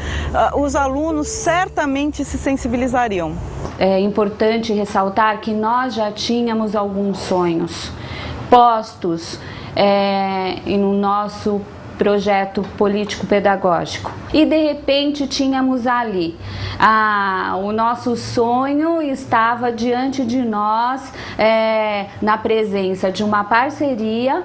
[SPEAKER 11] os alunos certamente se sensibilizariam.
[SPEAKER 12] É importante ressaltar que nós já tínhamos alguns sonhos postos no nosso projeto político-pedagógico. E de repente tínhamos ali, o nosso sonho estava diante de nós na presença de uma parceria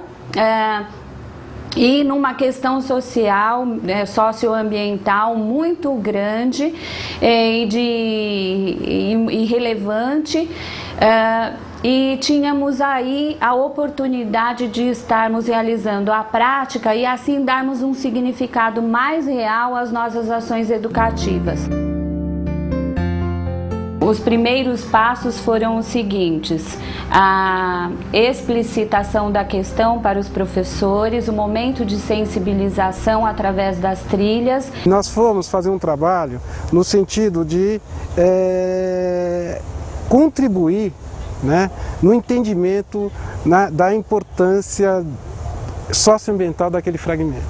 [SPEAKER 12] e numa questão social, socioambiental muito grande e relevante. E tínhamos aí a oportunidade de estarmos realizando a prática e assim darmos um significado mais real às nossas ações educativas. Os primeiros passos foram os seguintes: a explicitação da questão para os professores, o momento de sensibilização através das trilhas.
[SPEAKER 21] Nós fomos fazer um trabalho no sentido de contribuir, né, no entendimento da importância socioambiental daquele fragmento.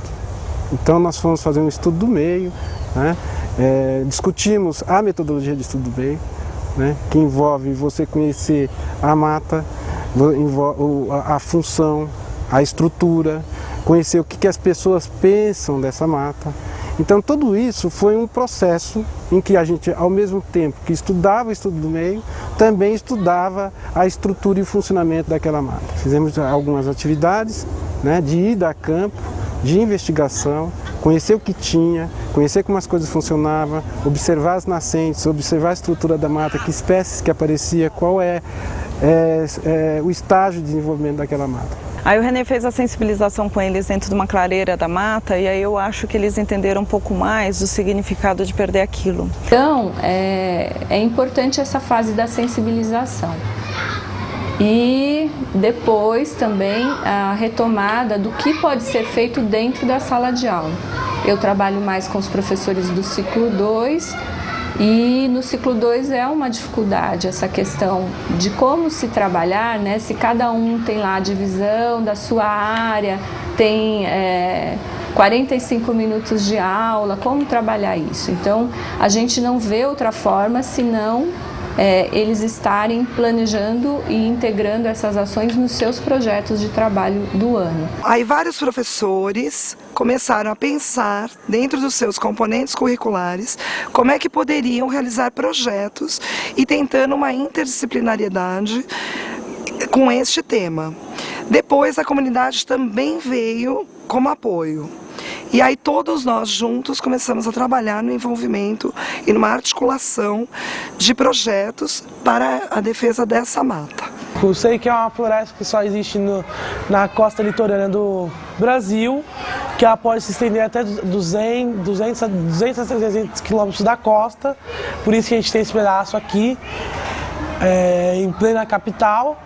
[SPEAKER 21] Então nós fomos fazer um estudo do meio, né, discutimos a metodologia de estudo do meio, né, que envolve você conhecer a mata, a função, a estrutura, conhecer o que as pessoas pensam dessa mata. Então tudo isso foi um processo em que a gente, ao mesmo tempo que estudava o estudo do meio, também estudava a estrutura e o funcionamento daquela mata. Fizemos algumas atividades, né, de ida a campo, de investigação, conhecer o que tinha, conhecer como as coisas funcionavam, observar as nascentes, observar a estrutura da mata, que espécies que aparecia, qual é
[SPEAKER 13] o estágio de desenvolvimento daquela mata.
[SPEAKER 11] Aí o René fez a sensibilização com eles dentro de uma clareira da mata, e aí eu acho que eles entenderam um pouco mais do significado de perder aquilo.
[SPEAKER 12] Então, é importante essa fase da sensibilização. E depois também a retomada do que pode ser feito dentro da sala de aula. Eu trabalho mais com os professores do ciclo 2, e no ciclo 2 é uma dificuldade essa questão de como se trabalhar, né? Se cada um tem lá a divisão da sua área, tem 45 minutos de aula, como trabalhar isso? Então, a gente não vê outra forma senão eles estarem planejando e integrando essas ações nos seus projetos de trabalho do ano.
[SPEAKER 14] Aí vários professores começaram a pensar, dentro dos seus componentes curriculares, como é que poderiam realizar projetos e tentando uma interdisciplinariedade com este tema. Depois a comunidade também veio como apoio. E aí todos nós juntos começamos a trabalhar no envolvimento e numa articulação de projetos para a defesa dessa mata.
[SPEAKER 13] Eu sei que é uma floresta que só existe na costa litorânea do Brasil, que ela pode se estender até 200 a 300 quilômetros da costa, por isso que a gente tem esse pedaço aqui, em plena capital.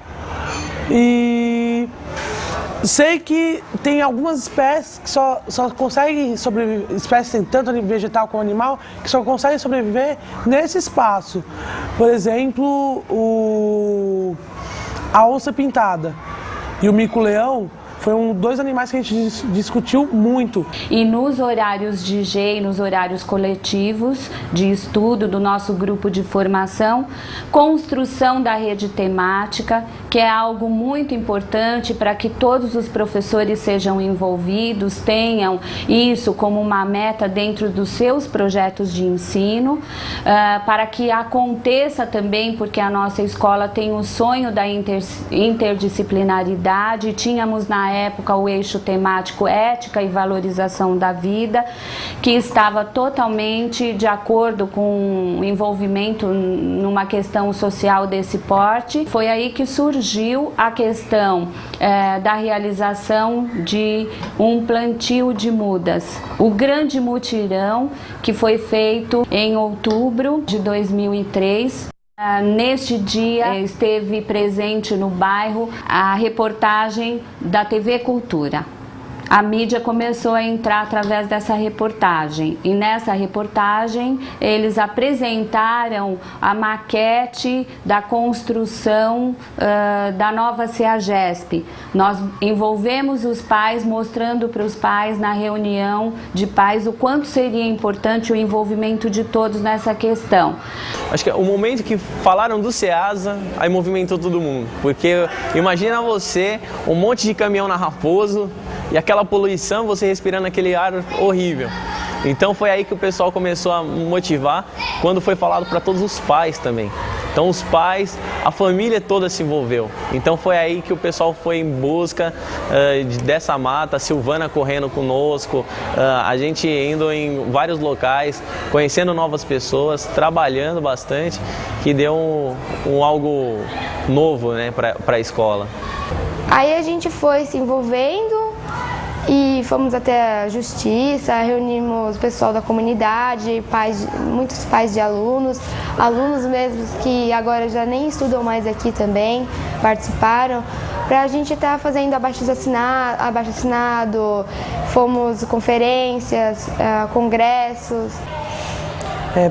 [SPEAKER 13] E sei que tem algumas espécies que só conseguem sobreviver, espécies tanto vegetal como animal, que só conseguem sobreviver nesse espaço. Por exemplo, a onça pintada e o mico-leão foram dois animais que a gente discutiu muito.
[SPEAKER 12] E nos horários de G, nos horários coletivos de estudo do nosso grupo de formação, construção da rede temática, que é algo muito importante para que todos os professores sejam envolvidos, tenham isso como uma meta dentro dos seus projetos de ensino, para que aconteça também, porque a nossa escola tem o sonho da interdisciplinaridade, tínhamos na época o eixo temático ética e valorização da vida, que estava totalmente de acordo com o envolvimento numa questão social desse porte. Foi aí que surgiu a questão da realização de um plantio de mudas. O grande mutirão que foi feito em outubro de 2003. Neste dia esteve presente no bairro a reportagem da TV Cultura. A mídia começou a entrar através dessa reportagem e nessa reportagem eles apresentaram a maquete da construção da nova CEAGESP. Nós envolvemos os pais, mostrando para os pais na reunião de pais o quanto seria importante o envolvimento de todos nessa questão.
[SPEAKER 23] Acho que o momento que falaram do CEASA, aí movimentou todo mundo, porque imagina você, um monte de caminhão na Raposo, e aquela poluição, você respirando aquele ar horrível. Então foi aí que o pessoal começou a motivar, quando foi falado para todos os pais também. Então os pais, a família toda se envolveu. Então foi aí que o pessoal foi em busca dessa mata, a Silvana correndo conosco, a gente indo em vários locais, conhecendo novas pessoas, trabalhando bastante, que deu algo novo, né, para a escola.
[SPEAKER 2] Aí a gente foi se envolvendo e fomos até a justiça, reunimos o pessoal da comunidade, muitos pais de alunos mesmo que agora já nem estudam mais aqui também, participaram, para a gente estar fazendo abaixo-assinado, fomos conferências, congressos.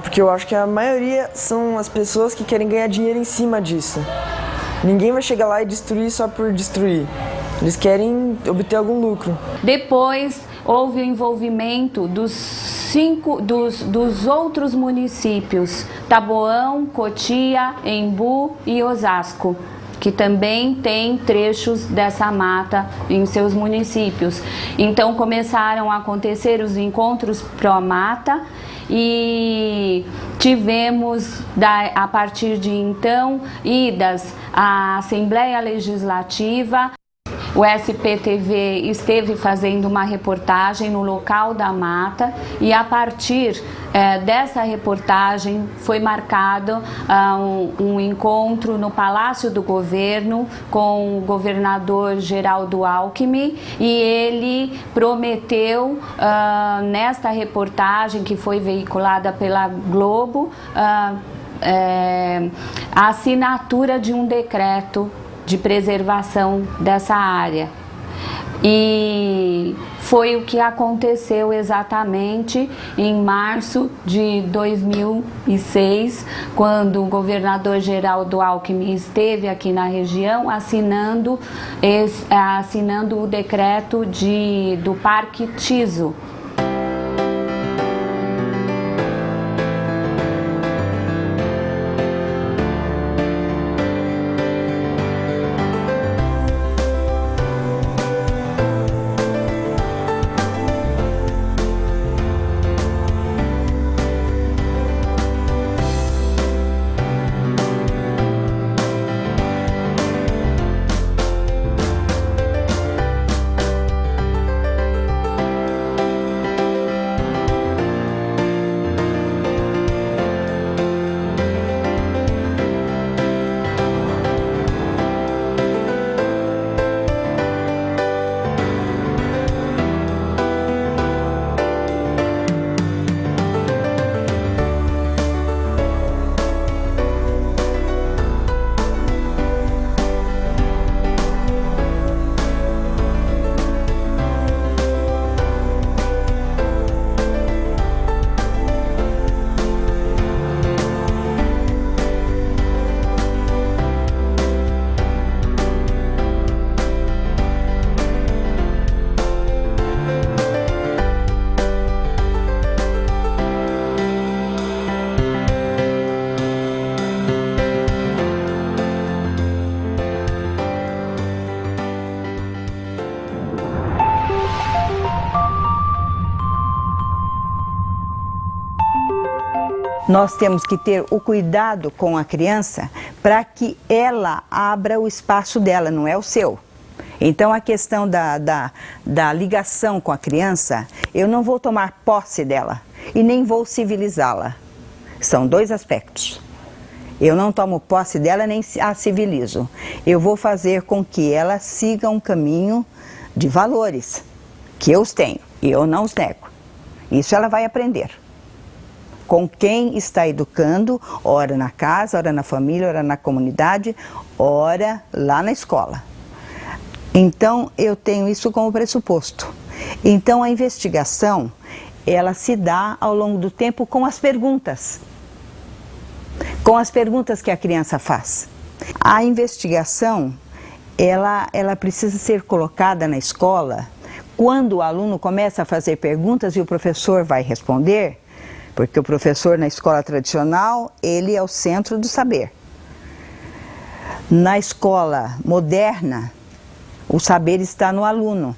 [SPEAKER 24] Porque eu acho que a maioria são as pessoas que querem ganhar dinheiro em cima disso. Ninguém vai chegar lá e destruir só por destruir. Eles querem obter algum lucro.
[SPEAKER 12] Depois houve o envolvimento dos outros municípios, Taboão, Cotia, Embu e Osasco, que também tem trechos dessa mata em seus municípios. Então começaram a acontecer os encontros pró-mata e tivemos, a partir de então, idas à Assembleia Legislativa. O SPTV esteve fazendo uma reportagem no local da mata e a partir dessa reportagem foi marcado um encontro no Palácio do Governo com o governador Geraldo Alckmin e ele prometeu nesta reportagem que foi veiculada pela Globo a assinatura de um decreto de preservação dessa área. E foi o que aconteceu exatamente em março de 2006, quando o governador Geraldo Alckmin esteve aqui na região assinando o decreto do Parque Tiso.
[SPEAKER 9] Nós temos que ter o cuidado com a criança para que ela abra o espaço dela, não é o seu. Então a questão da ligação com a criança, eu não vou tomar posse dela e nem vou civilizá-la. São dois aspectos. Eu não tomo posse dela nem a civilizo. Eu vou fazer com que ela siga um caminho de valores que eu os tenho e eu não os nego. Isso ela vai aprender. Com quem está educando, ora na casa, ora na família, ora na comunidade, ora lá na escola. Então, eu tenho isso como pressuposto. Então, a investigação, ela se dá ao longo do tempo com as perguntas. Com as perguntas que a criança faz. A investigação, ela precisa ser colocada na escola quando o aluno começa a fazer perguntas e o professor vai responder. Porque o professor na escola tradicional, ele é o centro do saber. Na escola moderna, o saber está no aluno.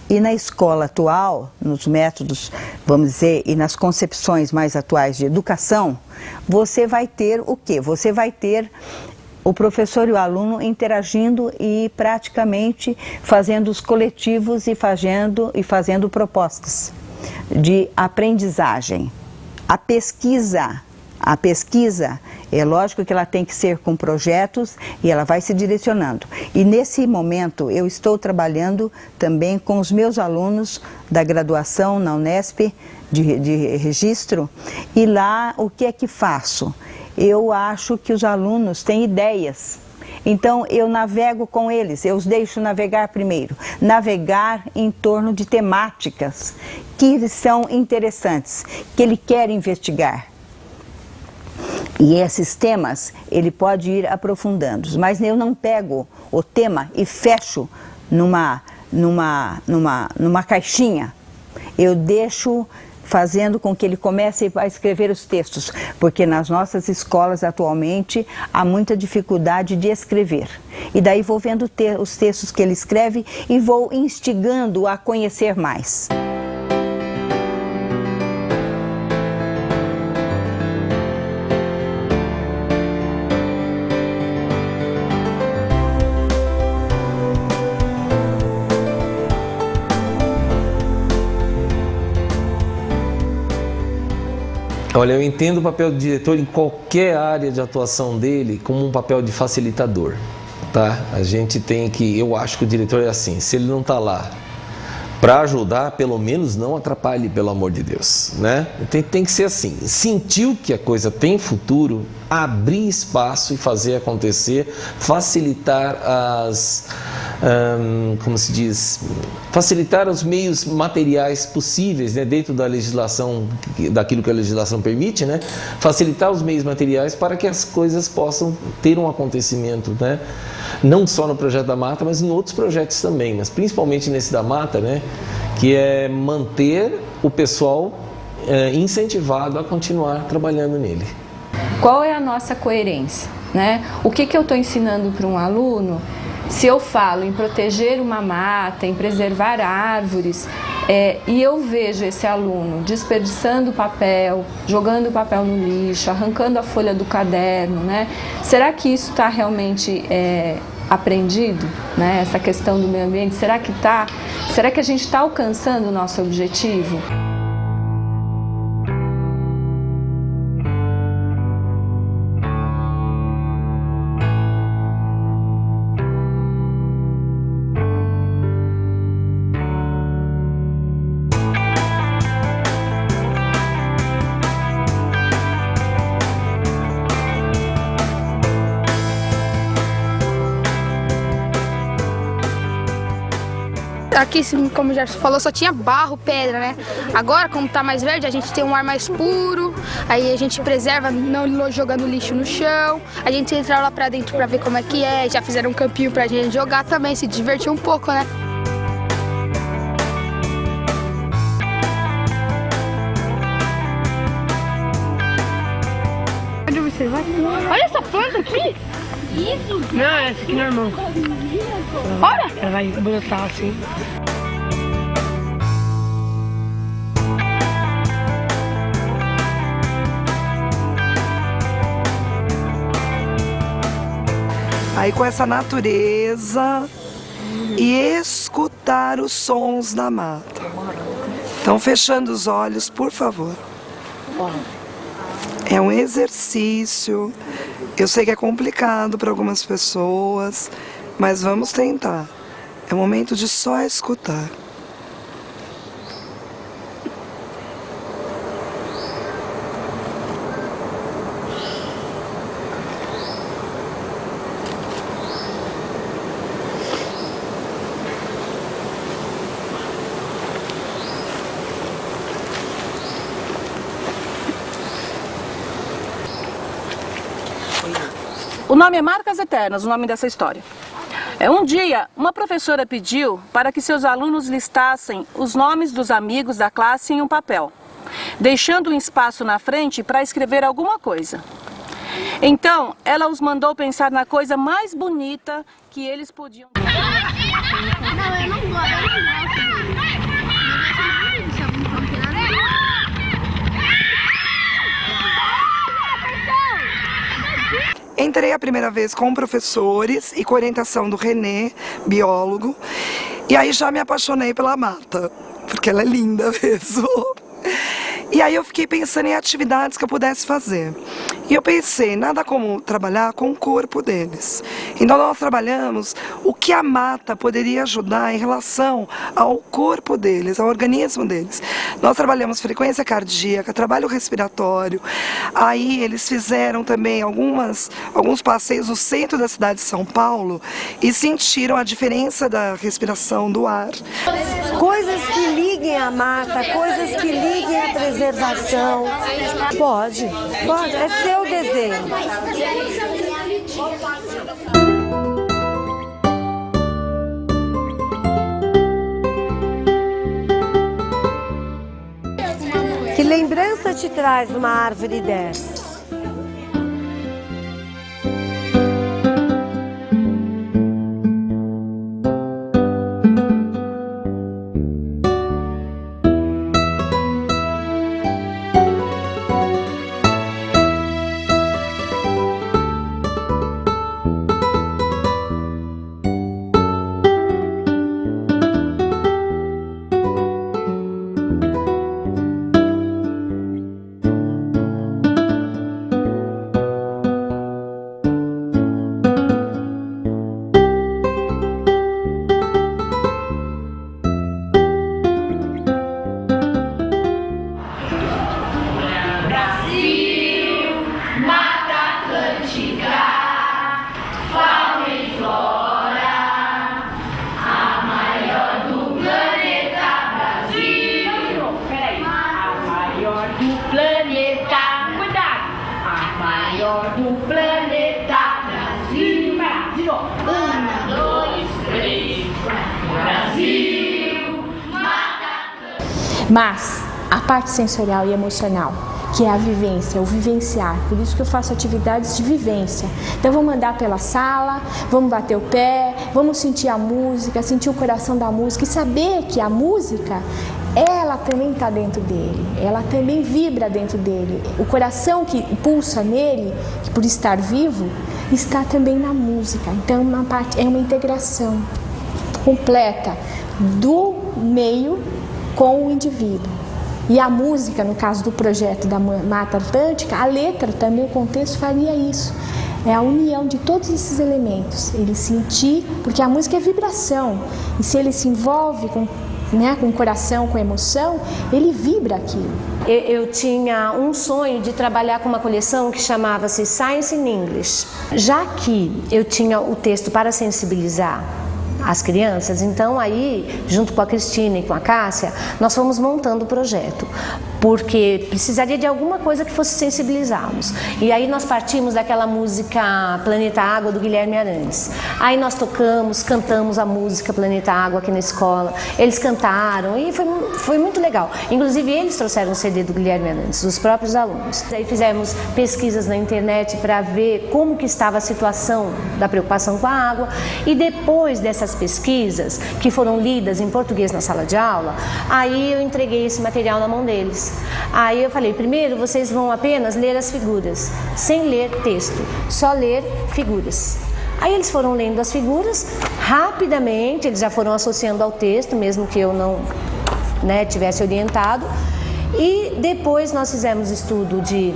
[SPEAKER 9] E na escola atual, nos métodos, vamos dizer, e nas concepções mais atuais de educação, você vai ter o quê? Você vai ter o professor e o aluno interagindo e praticamente fazendo os coletivos e fazendo propostas de aprendizagem. A pesquisa, é lógico que ela tem que ser com projetos e ela vai se direcionando. E nesse momento eu estou trabalhando também com os meus alunos da graduação na Unesp de registro e lá o que é que faço? Eu acho que os alunos têm ideias. Então eu navego com eles, eu os deixo navegar primeiro. Navegar em torno de temáticas que são interessantes, que ele quer investigar. E esses temas ele pode ir aprofundando, mas eu não pego o tema e fecho numa caixinha. Eu deixo fazendo com que ele comece a escrever os textos, porque nas nossas escolas atualmente há muita dificuldade de escrever. E daí vou vendo os textos que ele escreve e vou instigando a conhecer mais.
[SPEAKER 4] Olha, eu entendo o papel do diretor em qualquer área de atuação dele como um papel de facilitador, tá? A gente tem que, eu acho que o diretor é assim, se ele não está lá para ajudar, pelo menos não atrapalhe, pelo amor de Deus, né? Tem que ser assim, sentiu que a coisa tem futuro, abrir espaço e fazer acontecer, facilitar como se diz, facilitar os meios materiais possíveis, né, dentro da legislação, daquilo que a legislação permite, né, facilitar os meios materiais para que as coisas possam ter um acontecimento, né, não só no projeto da Mata, mas em outros projetos também, mas principalmente nesse da Mata, né, que é manter o pessoal incentivado a continuar trabalhando nele.
[SPEAKER 5] Qual é a nossa coerência, né? O que eu estou ensinando para um aluno? Se eu falo em proteger uma mata, em preservar árvores, e eu vejo esse aluno desperdiçando papel, jogando o papel no lixo, arrancando a folha do caderno, né? Será que isso está realmente aprendido, né? Essa questão do meio ambiente, será que a gente está alcançando o nosso objetivo?
[SPEAKER 16] Aqui, como já falou, só tinha barro, pedra, né? Agora, como tá mais verde, a gente tem um ar mais puro, aí a gente preserva, não jogando lixo no chão, a gente entra lá pra dentro pra ver como é que é, já fizeram um campinho pra gente jogar também, se divertir um pouco, né?
[SPEAKER 17] Pode observar. Olha essa planta aqui! Isso? Não, essa aqui normal. Olha! Ela vai brotar assim.
[SPEAKER 14] Aí com essa natureza e escutar os sons da mata. Então fechando os olhos, por favor. É um exercício. Eu sei que é complicado para algumas pessoas, mas vamos tentar. É um momento de só escutar.
[SPEAKER 25] O nome é Marcas Eternas, o nome dessa história. Um dia, uma professora pediu para que seus alunos listassem os nomes dos amigos da classe em um papel, deixando um espaço na frente para escrever alguma coisa. Então, ela os mandou pensar na coisa mais bonita que eles podiam...
[SPEAKER 17] Não, eu não gosto.
[SPEAKER 14] Entrei a primeira vez com professores e com orientação do René, biólogo, e aí já me apaixonei pela mata, porque ela é linda mesmo. E aí eu fiquei pensando em atividades que eu pudesse fazer. E eu pensei, nada como trabalhar com o corpo deles. Então nós trabalhamos o que a mata poderia ajudar em relação ao corpo deles, ao organismo deles. Nós trabalhamos frequência cardíaca, trabalho respiratório. Aí eles fizeram também alguns passeios no centro da cidade de São Paulo e sentiram a diferença da respiração do ar.
[SPEAKER 26] Coisas que liguem à mata, coisas que liguem à preservação. Pode, é seu desenho. Que lembrança te traz uma árvore dessa?
[SPEAKER 3] Brasil, Mata Atlântica, fauna e flora, a maior do planeta Brasil. Peraí, a maior do planeta, cuidado, a maior do planeta Brasil. De novo, 1, 2, 3, Brasil, Mata Atlântica.
[SPEAKER 10] Mas a parte sensorial e emocional, que é a vivência, o vivenciar. Por isso que eu faço atividades de vivência. Então vamos andar pela sala, vamos bater o pé, vamos sentir a música, sentir o coração da música e saber que a música, ela também está dentro dele, ela também vibra dentro dele. O coração que pulsa nele, que por estar vivo, está também na música. Então é uma integração completa do meio com o indivíduo. E a música, no caso do projeto da Mata Atlântica, a letra também, o contexto faria isso. É a união de todos esses elementos. Ele sentir, porque a música é vibração. E se ele se envolve com o coração, com a emoção, ele vibra aquilo.
[SPEAKER 26] Eu tinha um sonho de trabalhar com uma coleção que chamava-se Science in English. Já que eu tinha o texto para sensibilizar as crianças, então aí, junto com a Cristina e com a Cássia, nós fomos montando o projeto, porque precisaria de alguma coisa que fosse sensibilizá-los. E aí nós partimos daquela música Planeta Água, do Guilherme Arantes. Aí nós cantamos a música Planeta Água aqui na escola, eles cantaram e foi muito legal. Inclusive eles trouxeram o CD do Guilherme Arantes, os próprios alunos. Aí fizemos pesquisas na internet para ver como que estava a situação da preocupação com a água, e depois dessas pesquisas, que foram lidas em português na sala de aula, aí eu entreguei esse material na mão deles. Aí eu falei, primeiro vocês vão apenas ler as figuras, sem ler texto, só ler figuras. Aí eles foram lendo as figuras, rapidamente, eles já foram associando ao texto, mesmo que eu não tivesse orientado. E depois nós fizemos estudo de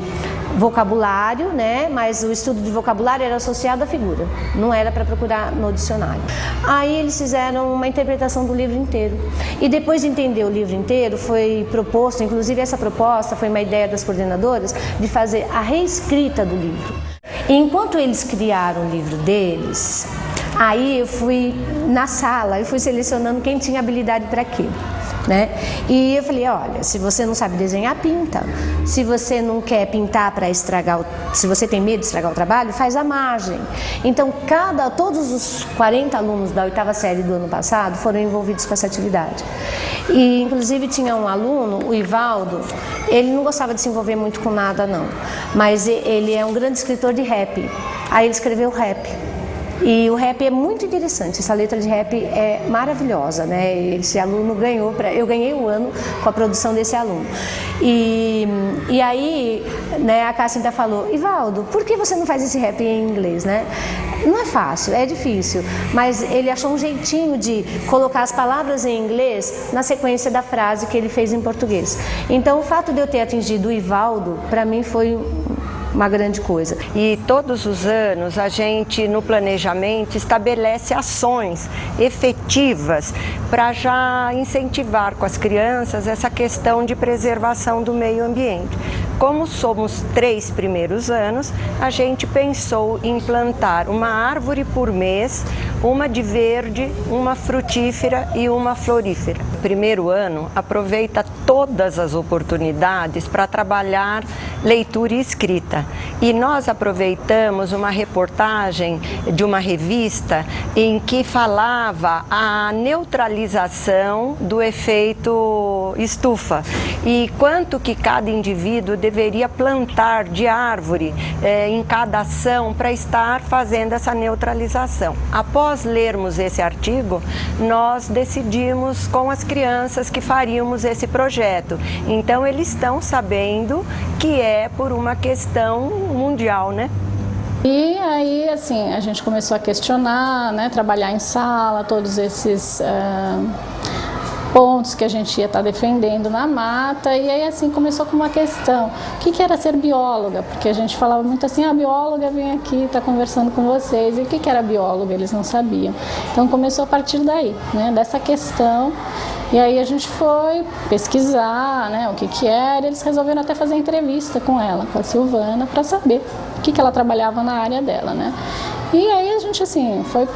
[SPEAKER 26] vocabulário, mas o estudo de vocabulário era associado à figura, não era para procurar no dicionário. Aí eles fizeram uma interpretação do livro inteiro. E depois de entender o livro inteiro, foi proposto, inclusive essa proposta foi uma ideia das coordenadoras, de fazer a reescrita do livro. E enquanto eles criaram o livro deles, aí eu fui na sala, eu fui selecionando quem tinha habilidade para quê. E eu falei, olha, se você não sabe desenhar, pinta. Se você não quer pintar para estragar, se você tem medo de estragar o trabalho, faz a margem. Então, todos os 40 alunos da 8ª série do ano passado foram envolvidos com essa atividade. E, inclusive, tinha um aluno, o Ivaldo, ele não gostava de se envolver muito com nada, não. Mas ele é um grande escritor de rap. Aí ele escreveu rap. E o rap é muito interessante, essa letra de rap é maravilhosa, Esse aluno ganhou, eu ganhei o ano com a produção desse aluno. E aí, a Cássia ainda falou, Ivaldo, por que você não faz esse rap em inglês, Não é fácil, é difícil, mas ele achou um jeitinho de colocar as palavras em inglês na sequência da frase que ele fez em português. Então, o fato de eu ter atingido o Ivaldo, para mim foi uma grande coisa.
[SPEAKER 15] E todos os anos a gente, no planejamento, estabelece ações efetivas para já incentivar com as crianças essa questão de preservação do meio ambiente. Como somos 3 primeiros anos, a gente pensou em plantar uma árvore por mês, uma de verde, uma frutífera e uma florífera. O primeiro ano aproveita todas as oportunidades para trabalhar leitura e escrita. E nós aproveitamos uma reportagem de uma revista em que falava a neutralização do efeito estufa e quanto que cada indivíduo deveria plantar de árvore em cada ação para estar fazendo essa neutralização. Após lermos esse artigo, nós decidimos com as crianças que faríamos esse projeto. Então eles estão sabendo que é por uma questão mundial,
[SPEAKER 18] E aí, assim, a gente começou a questionar, trabalhar em sala, todos esses pontos que a gente ia estar defendendo na mata, e aí assim começou com uma questão, o que era ser bióloga? Porque a gente falava muito assim, a bióloga vem aqui, está conversando com vocês, e o que era bióloga? Eles não sabiam. Então começou a partir daí, dessa questão E aí a gente foi pesquisar, né, o que era, e eles resolveram até fazer entrevista com ela, com a Silvana, para saber o que ela trabalhava na área dela, né. E aí a gente, assim, foi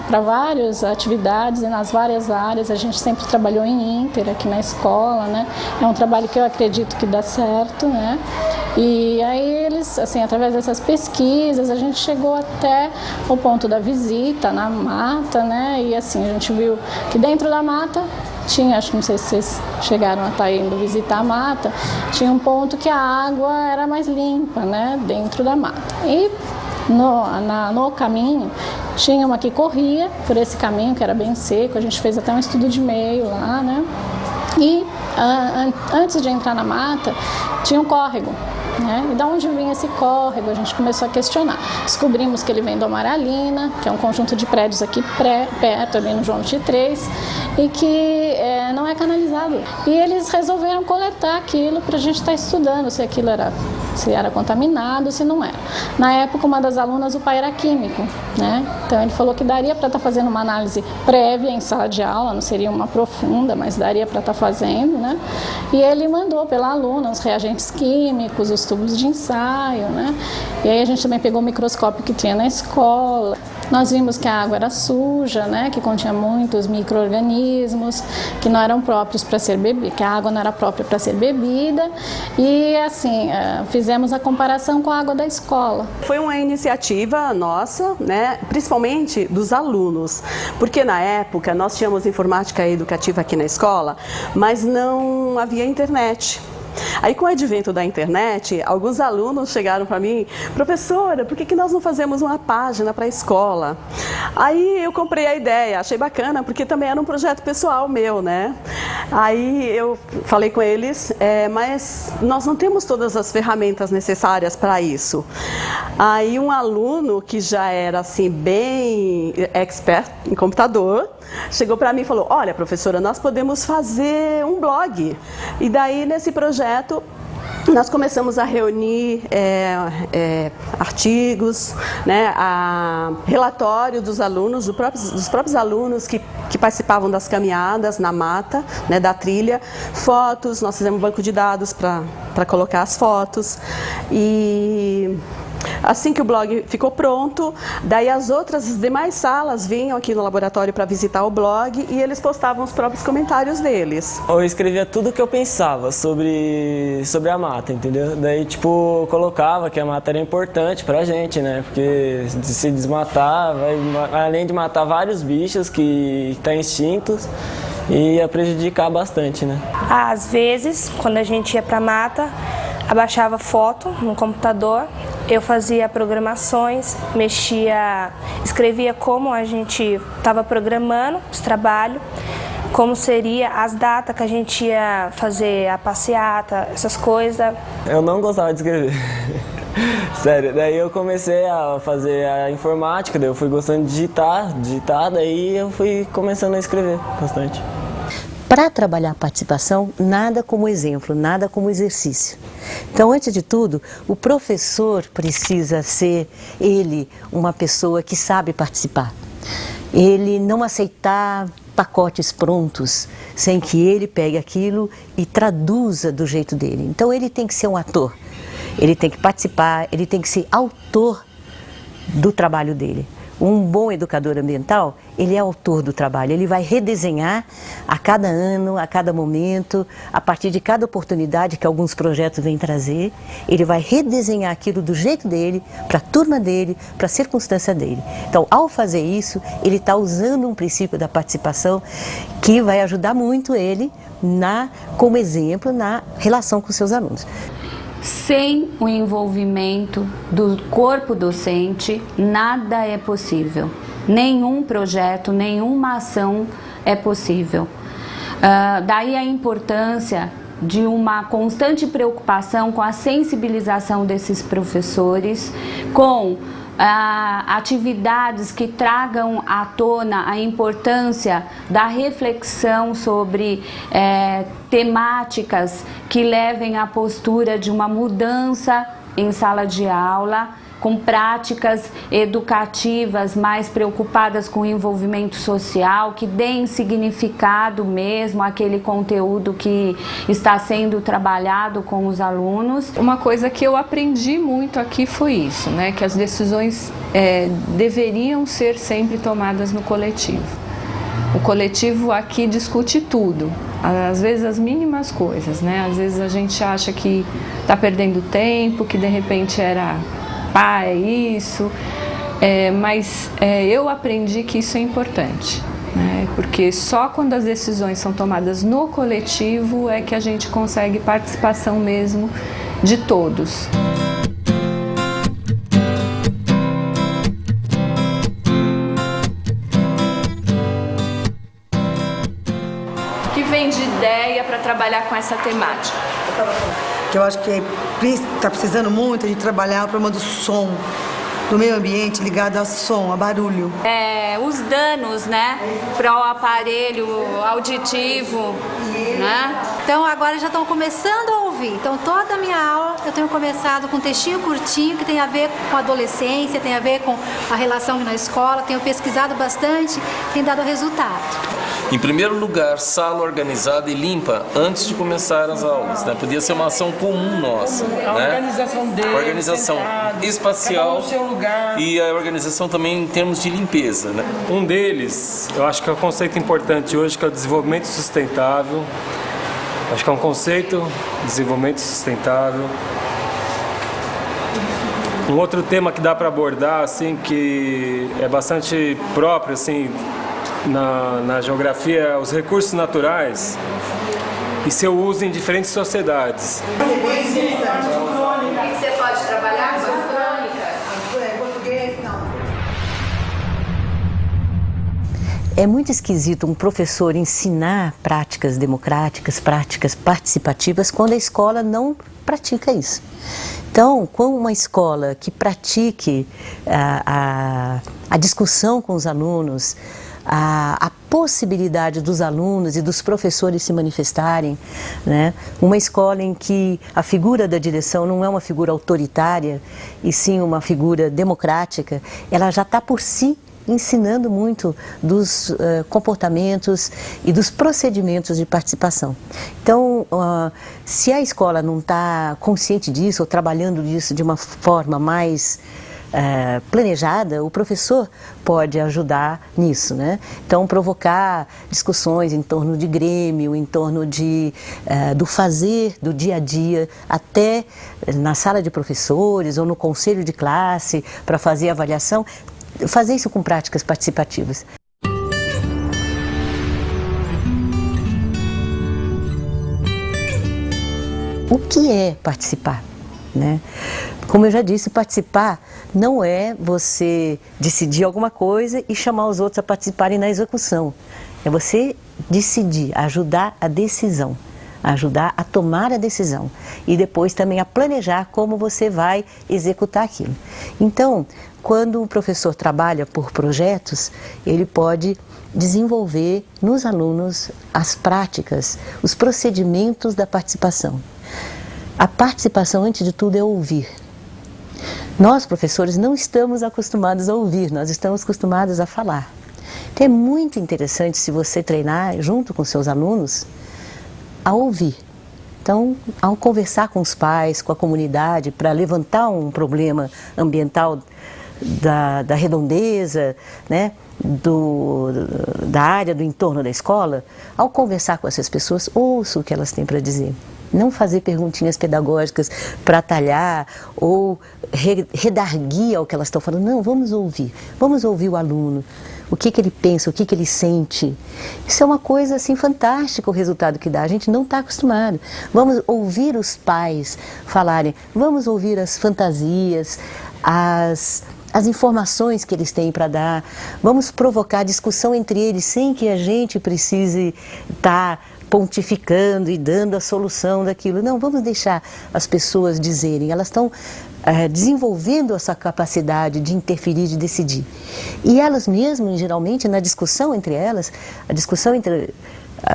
[SPEAKER 18] para várias atividades e nas várias áreas. A gente sempre trabalhou em Inter aqui na escola, né. É um trabalho que eu acredito que dá certo, né. E aí eles, assim, através dessas pesquisas, a gente chegou até o ponto da visita na mata, né. E assim, a gente viu que dentro da mata tinha, acho que não sei se vocês chegaram a estar indo visitar a mata, tinha um ponto que a água era mais limpa, né, dentro da mata. E no caminho, tinha uma que corria por esse caminho, que era bem seco, a gente fez até um estudo de meio lá, né? E antes de entrar na mata, tinha um córrego, né? E de onde vinha esse córrego? A gente começou a questionar. Descobrimos que ele vem do Amaralina, que é um conjunto de prédios aqui perto, ali no João 23, e que não é canalizado. E eles resolveram coletar aquilo para a gente estar estudando se aquilo era contaminado, se não era. Na época, uma das alunas, o pai era químico, né? Então ele falou que daria para estar fazendo uma análise prévia em sala de aula, não seria uma profunda, mas daria para estar fazendo, né? E ele mandou pela aluna os reagentes químicos, os tubos de ensaio, né? E aí a gente também pegou o microscópio que tinha na escola. Nós vimos que a água era suja, né? Que continha muitos micro-organismos que não eram próprios para ser bebida, que a água não era própria para ser bebida. E assim, fizemos a comparação com a água da escola.
[SPEAKER 6] Foi uma iniciativa nossa, né? Principalmente dos alunos, porque na época nós tínhamos informática educativa aqui na escola, mas não havia internet. Aí, com o advento da internet, alguns alunos chegaram para mim: professora, por que nós não fazemos uma página para a escola? Aí eu comprei a ideia, achei bacana, porque também era um projeto pessoal meu, né? Aí eu falei com eles, mas nós não temos todas as ferramentas necessárias para isso. Aí um aluno que já era assim bem expert em computador, chegou para mim e falou: olha, professora, nós podemos fazer um blog. E daí, nesse projeto, nós começamos a reunir artigos, né, relatório dos alunos, dos próprios alunos que participavam das caminhadas na mata, né, da trilha, fotos. Nós fizemos um banco de dados para colocar as fotos. E assim que o blog ficou pronto, daí as demais salas vinham aqui no laboratório para visitar o blog e eles postavam os próprios comentários deles.
[SPEAKER 7] Eu escrevia tudo o que eu pensava sobre a mata, entendeu? Daí, tipo, colocava que a mata era importante pra gente, né? Porque se desmatar, além de matar vários bichos que estão extintos, ia prejudicar bastante, né?
[SPEAKER 8] Às vezes, quando a gente ia pra mata, abaixava foto no computador, eu fazia programações, escrevia como a gente estava programando os trabalhos, como seria as datas que a gente ia fazer a passeata, essas coisas.
[SPEAKER 7] Eu não gostava de escrever. Sério, daí eu comecei a fazer a informática, daí eu fui gostando de digitar, daí eu fui começando a escrever bastante.
[SPEAKER 1] Para trabalhar a participação, nada como exemplo, nada como exercício. Então, antes de tudo, o professor precisa ser, ele, uma pessoa que sabe participar. Ele não aceitar pacotes prontos, sem que ele pegue aquilo e traduza do jeito dele. Então, ele tem que ser um ator, ele tem que participar, ele tem que ser autor do trabalho dele. Um bom educador ambiental, ele é autor do trabalho, ele vai redesenhar a cada ano, a cada momento, a partir de cada oportunidade que alguns projetos vêm trazer, ele vai redesenhar aquilo do jeito dele, para a turma dele, para a circunstância dele. Então, ao fazer isso, ele está usando um princípio da participação que vai ajudar muito ele como exemplo na relação com os seus alunos.
[SPEAKER 12] Sem o envolvimento do corpo docente, nada é possível. Nenhum projeto, nenhuma ação é possível. Daí a importância de uma constante preocupação com a sensibilização desses professores, com atividades que tragam à tona a importância da reflexão sobre temáticas que levem à postura de uma mudança em sala de aula, com práticas educativas mais preocupadas com o envolvimento social, que deem significado mesmo àquele conteúdo que está sendo trabalhado com os alunos.
[SPEAKER 5] Uma coisa que eu aprendi muito aqui foi isso, né? Que as decisões deveriam ser sempre tomadas no coletivo. O coletivo aqui discute tudo, às vezes as mínimas coisas, né? Às vezes a gente acha que está perdendo tempo, que de repente era é isso, mas eu aprendi que isso é importante, né? Porque só quando as decisões são tomadas no coletivo é que a gente consegue participação mesmo de todos. De ideia para trabalhar com essa temática?
[SPEAKER 11] Que eu acho que está precisando muito de trabalhar o problema do som, do meio ambiente ligado ao som, a barulho.
[SPEAKER 12] Os danos, né, para o aparelho auditivo, né?
[SPEAKER 13] Então agora já estão começando a ouvir. Então toda a minha aula eu tenho começado com um textinho curtinho que tem a ver com a adolescência, tem a ver com a relação na escola, tenho pesquisado bastante, tem dado resultado.
[SPEAKER 4] Em primeiro lugar, sala organizada e limpa antes de começar as aulas, né? Podia ser uma ação comum nossa,
[SPEAKER 19] a
[SPEAKER 4] né?
[SPEAKER 19] Organização deles,
[SPEAKER 4] organização espacial,
[SPEAKER 19] cada um no seu lugar.
[SPEAKER 4] E a organização também em termos de limpeza, né?
[SPEAKER 20] Um deles, eu acho que é um conceito importante hoje, que é o desenvolvimento sustentável. Acho que é um conceito, desenvolvimento sustentável. Um outro tema que dá para abordar, assim, que é bastante próprio, assim, na geografia, os recursos naturais e seu uso em diferentes sociedades.
[SPEAKER 12] O que você pode trabalhar com as crônicas?
[SPEAKER 11] Português, não.
[SPEAKER 1] É muito esquisito um professor ensinar práticas democráticas, práticas participativas, quando a escola não pratica isso. Então, com uma escola que pratique a discussão com os alunos, a possibilidade dos alunos e dos professores se manifestarem, né? Uma escola em que a figura da direção não é uma figura autoritária, e sim uma figura democrática, ela já está por si ensinando muito dos comportamentos e dos procedimentos de participação. Então, se a escola não está consciente disso ou trabalhando disso de uma forma mais planejada, o professor pode ajudar nisso, né? Então, provocar discussões em torno de grêmio, em torno do fazer do dia a dia, até na sala de professores ou no conselho de classe, para fazer avaliação, fazer isso com práticas participativas. O que é participar, né? Como eu já disse, participar não é você decidir alguma coisa e chamar os outros a participarem na execução. É você decidir, ajudar a decisão, ajudar a tomar a decisão e depois também a planejar como você vai executar aquilo. Então, quando o professor trabalha por projetos, ele pode desenvolver nos alunos as práticas, os procedimentos da participação. A participação, antes de tudo, é ouvir. Nós, professores, não estamos acostumados a ouvir, nós estamos acostumados a falar. Então, é muito interessante, se você treinar junto com seus alunos, a ouvir. Então, ao conversar com os pais, com a comunidade, para levantar um problema ambiental da redondeza, né, da área, do entorno da escola, ao conversar com essas pessoas, ouça o que elas têm para dizer. Não fazer perguntinhas pedagógicas para atalhar ou redarguir ao que elas estão falando. Não, vamos ouvir o aluno, o que ele pensa, o que ele sente. Isso é uma coisa assim fantástica, o resultado que dá. A gente não está acostumado. Vamos ouvir os pais falarem, vamos ouvir as fantasias, as informações que eles têm para dar, vamos provocar discussão entre eles sem que a gente precise estar pontificando e dando a solução daquilo. Não, vamos deixar as pessoas dizerem, elas estão desenvolvendo essa capacidade de interferir, de decidir. E elas mesmas, geralmente, na discussão entre elas, a discussão entre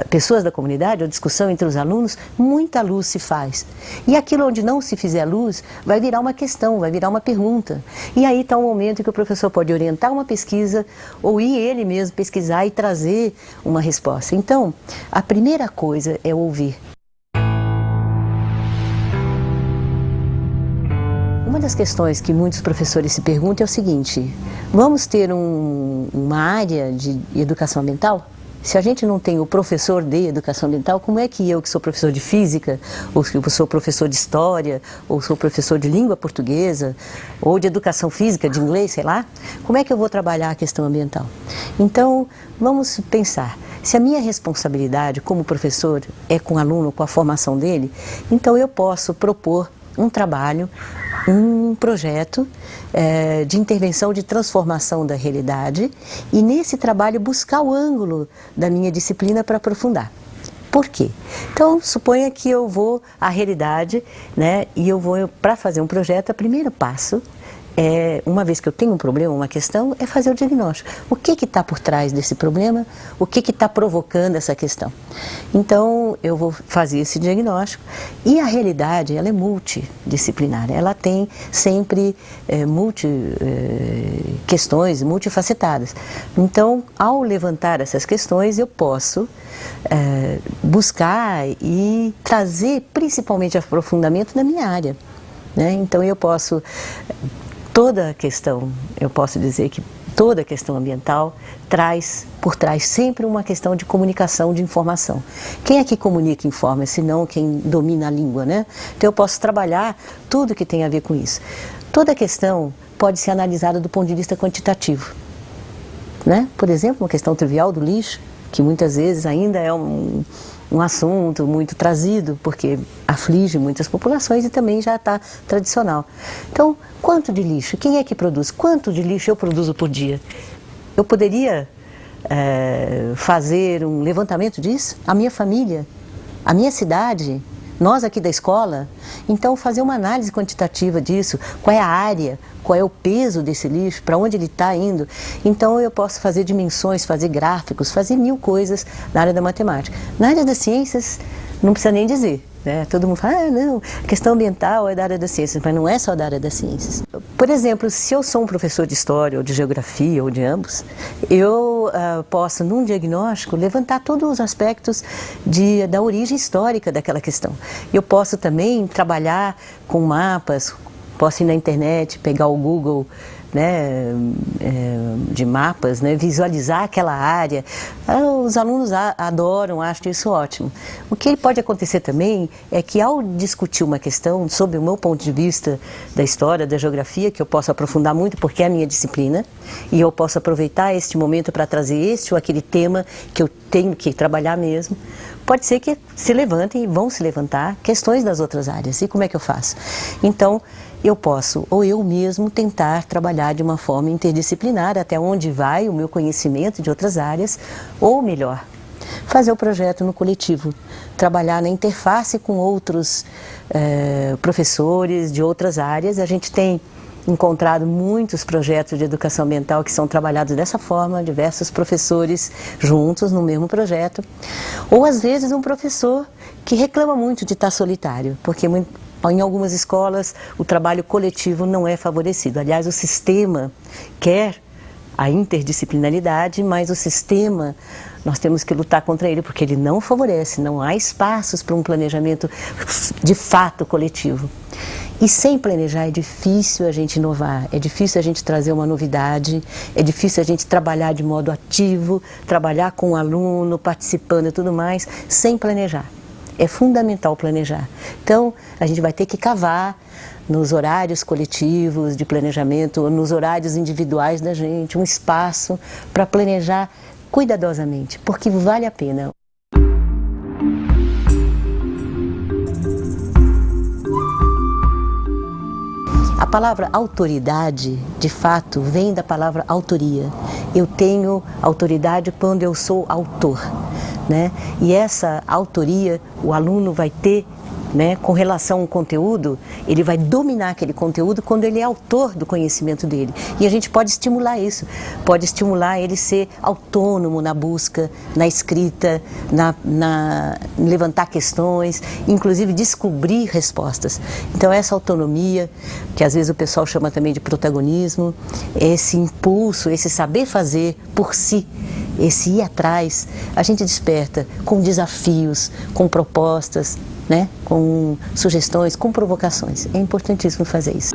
[SPEAKER 1] pessoas da comunidade, a discussão entre os alunos, muita luz se faz. E aquilo onde não se fizer luz, vai virar uma questão, vai virar uma pergunta. E aí está um momento em que o professor pode orientar uma pesquisa ou ir ele mesmo pesquisar e trazer uma resposta. Então, a primeira coisa é ouvir. Uma das questões que muitos professores se perguntam é o seguinte: vamos ter uma área de educação ambiental? Se a gente não tem o professor de educação ambiental, como é que eu, que sou professor de física, ou que sou professor de história, ou sou professor de língua portuguesa, ou de educação física, de inglês, sei lá, como é que eu vou trabalhar a questão ambiental? Então, vamos pensar, se a minha responsabilidade como professor é com o aluno, com a formação dele, então eu posso propor um trabalho, um projeto de intervenção, de transformação da realidade, e nesse trabalho buscar o ângulo da minha disciplina para aprofundar. Por quê? Então, suponha que eu vou à realidade, né, e eu vou, para fazer um projeto, o primeiro passo uma vez que eu tenho um problema, uma questão, é fazer o diagnóstico. O que está por trás desse problema? O que está provocando essa questão? Então, eu vou fazer esse diagnóstico e a realidade, ela é multidisciplinar. Ela tem sempre questões multifacetadas. Então, ao levantar essas questões, eu posso buscar e trazer principalmente aprofundamento na minha área, né? Então, eu posso... Toda a questão, eu posso dizer que toda a questão ambiental traz por trás sempre uma questão de comunicação, de informação. Quem é que comunica e informa, senão quem domina a língua, né? Então eu posso trabalhar tudo que tem a ver com isso. Toda a questão pode ser analisada do ponto de vista quantitativo, né? Por exemplo, uma questão trivial do lixo, que muitas vezes ainda é um assunto muito trazido, porque aflige muitas populações e também já está tradicional. Então, quanto de lixo? Quem é que produz? Quanto de lixo eu produzo por dia? Eu poderia fazer um levantamento disso? A minha família, a minha cidade, nós aqui da escola? Então, fazer uma análise quantitativa disso, qual é a área, qual é o peso desse lixo, para onde ele está indo. Então, eu posso fazer dimensões, fazer gráficos, fazer 1000 coisas na área da matemática. Na área das ciências, não precisa nem dizer, né? Todo mundo fala, não, questão ambiental é da área das ciências, mas não é só da área das ciências. Por exemplo, se eu sou um professor de história, ou de geografia, ou de ambos, eu posso, num diagnóstico, levantar todos os aspectos da origem histórica daquela questão. Eu posso também trabalhar com mapas, posso ir na internet, pegar o Google, né, de mapas, né, visualizar aquela área. Os alunos adoram, acham isso ótimo. O que pode acontecer também é que, ao discutir uma questão sob o meu ponto de vista da história, da geografia, que eu posso aprofundar muito porque é a minha disciplina, e eu posso aproveitar este momento para trazer este ou aquele tema que eu tenho que trabalhar mesmo, pode ser que se levantem e vão se levantar questões das outras áreas. E como é que eu faço? Então, eu posso, ou eu mesmo, tentar trabalhar de uma forma interdisciplinar, até onde vai o meu conhecimento de outras áreas, ou melhor, fazer o projeto no coletivo, trabalhar na interface com outros professores de outras áreas. A gente tem encontrado muitos projetos de educação ambiental que são trabalhados dessa forma, diversos professores juntos no mesmo projeto, ou às vezes um professor que reclama muito de estar solitário, porque em algumas escolas o trabalho coletivo não é favorecido. Aliás, o sistema quer a interdisciplinaridade, mas o sistema, nós temos que lutar contra ele, porque ele não favorece, não há espaços para um planejamento de fato coletivo. E sem planejar é difícil a gente inovar, é difícil a gente trazer uma novidade, é difícil a gente trabalhar de modo ativo, trabalhar com o aluno, participando e tudo mais, sem planejar. É fundamental planejar. Então, a gente vai ter que cavar nos horários coletivos de planejamento, nos horários individuais da gente, um espaço para planejar cuidadosamente, porque vale a pena. A palavra autoridade, de fato, vem da palavra autoria. Eu tenho autoridade quando eu sou autor, né? E essa autoria, o aluno vai ter né, com relação ao conteúdo, ele vai dominar aquele conteúdo quando ele é autor do conhecimento dele. E a gente pode estimular isso, pode estimular ele ser autônomo na busca, na escrita, na levantar questões, inclusive descobrir respostas. Então essa autonomia, que às vezes o pessoal chama também de protagonismo, esse impulso, esse saber fazer por si, esse ir atrás, a gente desperta com desafios, com propostas, né? Com sugestões, com provocações. É importantíssimo fazer isso.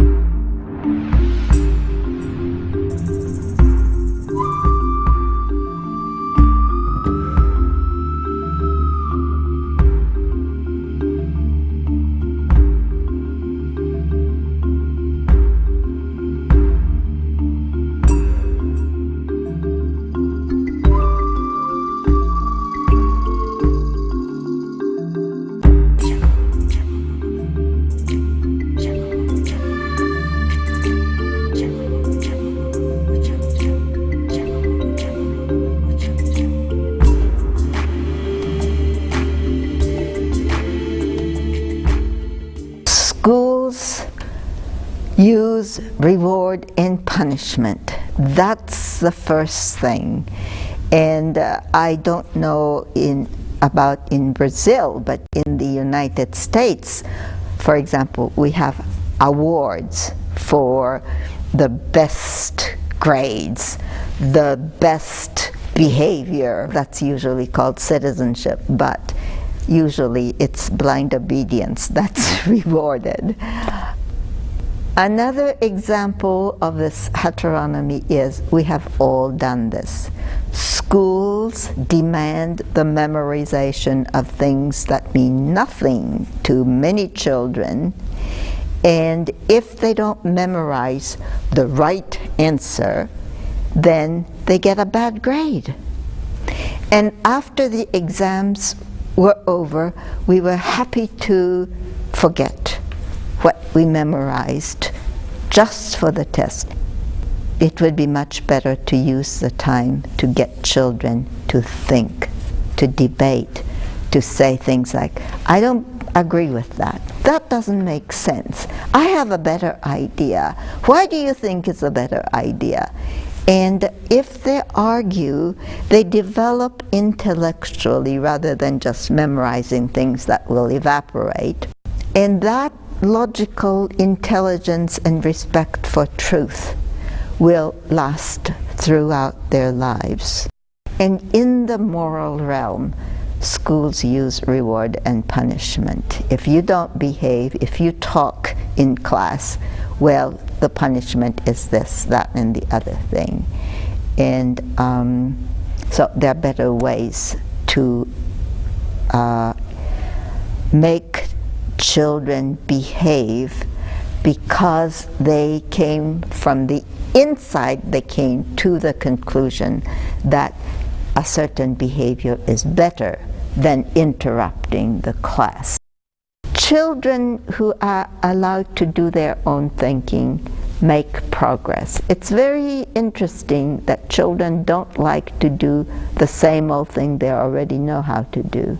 [SPEAKER 2] Schools use reward and punishment. That's the first thing. And I don't know about in Brazil, but in the United States, for example, we have awards for the best grades, the best behavior. That's usually called citizenship, but usually it's blind obedience that's rewarded. Another example of this heteronomy is, we have all done this. Schools demand the memorization of things that mean nothing to many children, and if they don't memorize the right answer, then they get a bad grade. And after the exams were over, we were happy to forget what we memorized just for the test. It would be much better to use the time to get children to think, to debate, to say things like, I don't agree with that. That doesn't make sense. I have a better idea. Why do you think it's a better idea? And if they argue, they develop intellectually rather than just memorizing things that will evaporate. And that logical intelligence and respect for truth will last throughout their lives. And in the moral realm, schools use reward and punishment. If you don't behave, if you talk in class, well, the punishment is this, that, and the other thing. And so there are better ways to make children behave, because they came from the inside, they came to the conclusion that a certain behavior is better than interrupting the class. Children who are allowed to do their own thinking make progress. It's very interesting that children don't like to do the same old thing they already know how to do.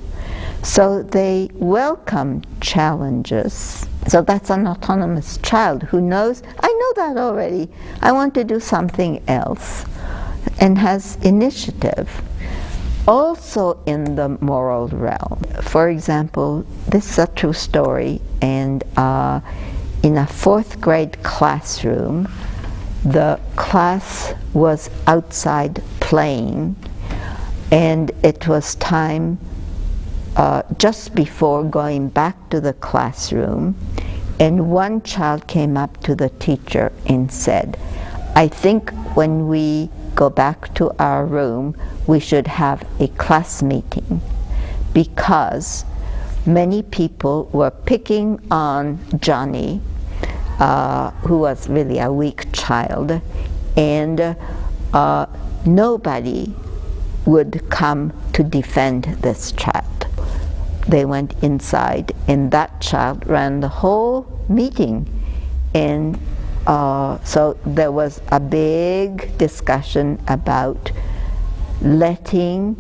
[SPEAKER 2] So they welcome challenges. So that's an autonomous child who knows, I know that already, I want to do something else, and has initiative. Also in the moral realm, for example, this is a true story, and in a 4th grade classroom, the class was outside playing, and it was time just before going back to the classroom, and one child came up to the teacher and said, I think when we go back to our room, we should have a class meeting, because many people were picking on Johnny, who was really a weak child, and nobody would come to defend this child. They went inside, and that child ran the whole meeting, and so there was a big discussion about letting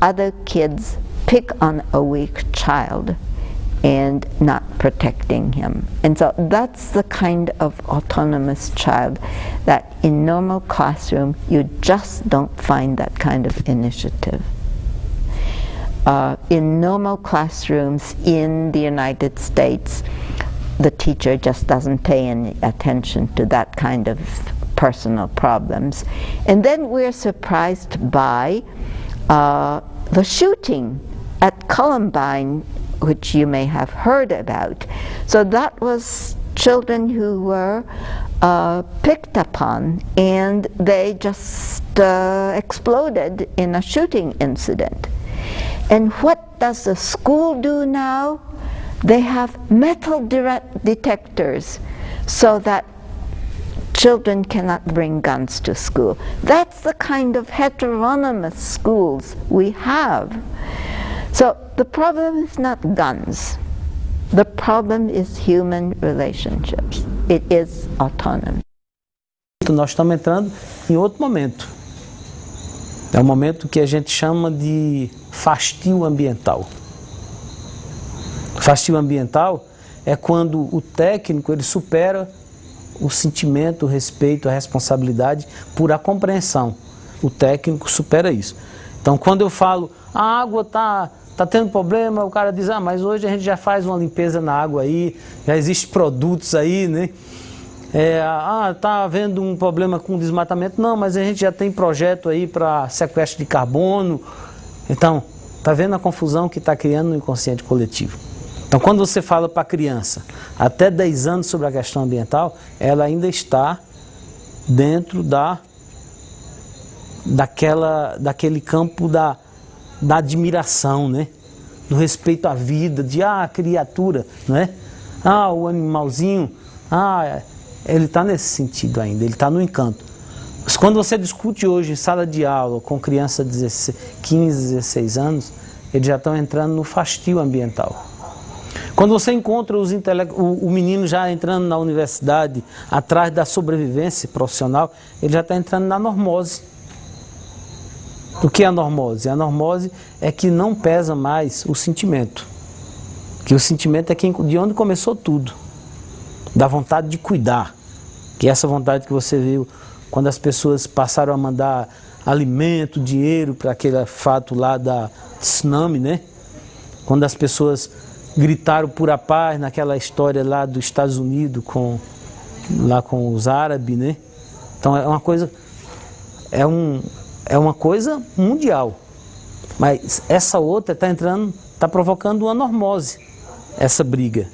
[SPEAKER 2] other kids pick on a weak child, and not protecting him. And so that's the kind of autonomous child that in normal classroom you just don't find that kind of initiative. In normal classrooms in the United States, the teacher just doesn't pay any attention to that kind of personal problems. And then we're surprised by the shooting at Columbine, which you may have heard about. So that was children who were picked upon, and they just exploded in a shooting incident. And what does the school do now? They have metal detectors so that children cannot bring guns to school. That's the kind of heteronomous schools we have. So the problem is not guns. The problem is human relationships. It is autonomy.
[SPEAKER 9] Nós estamos entrando em outro momento. É um momento que a gente chama de fastio ambiental. Fastio ambiental é quando o técnico ele supera o sentimento, o respeito, a responsabilidade por a compreensão. O técnico supera isso. Então, quando eu falo, a água tá tendo problema, o cara diz, mas hoje a gente já faz uma limpeza na água aí, já existem produtos aí, né? Tá havendo um problema com desmatamento, não, mas a gente já tem projeto aí para sequestro de carbono. Então, tá vendo a confusão que está criando no inconsciente coletivo. Então, quando você fala para a criança até 10 anos sobre a questão ambiental, ela ainda está dentro daquele campo da admiração, né? Do respeito à vida, de a criatura, né? O animalzinho, ele está nesse sentido ainda, ele está no encanto. Mas quando você discute hoje em sala de aula com criança de 15, 16 anos, eles já estão entrando no fastio ambiental. Quando você encontra o menino já entrando na universidade, atrás da sobrevivência profissional, ele já está entrando na normose. O que é a normose? A normose é que não pesa mais o sentimento. Que o sentimento é de onde começou tudo. Da vontade de cuidar. Que é essa vontade que você viu quando as pessoas passaram a mandar alimento, dinheiro para aquele fato lá da tsunami, né? Quando as pessoas gritaram por a paz naquela história lá dos Estados Unidos com os árabes, né? Então é uma coisa mundial. Mas essa outra está provocando uma normose, essa briga.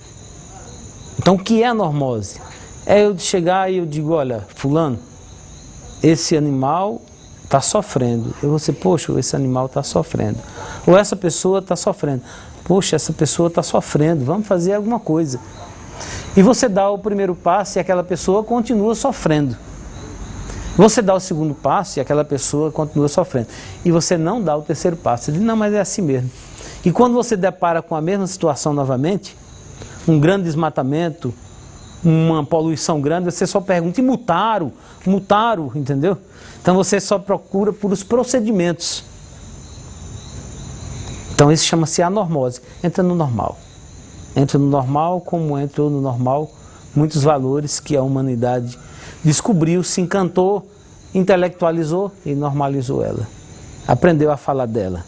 [SPEAKER 9] Então o que é a normose? É eu chegar e eu digo, olha, fulano, esse animal está sofrendo. Eu vou dizer, poxa, esse animal está sofrendo. Ou essa pessoa está sofrendo. Poxa, essa pessoa está sofrendo, vamos fazer alguma coisa. E você dá o primeiro passo e aquela pessoa continua sofrendo. Você dá o segundo passo e aquela pessoa continua sofrendo. E você não dá o terceiro passo. Você diz, não, mas é assim mesmo. E quando você depara com a mesma situação novamente, um grande desmatamento, uma poluição grande, você só pergunta, e mutaram, entendeu? Então você só procura por os procedimentos. Então isso chama-se anormose. Entra no normal. Entra no normal como entrou no normal muitos valores que a humanidade descobriu, se encantou, intelectualizou e normalizou ela. Aprendeu a falar dela.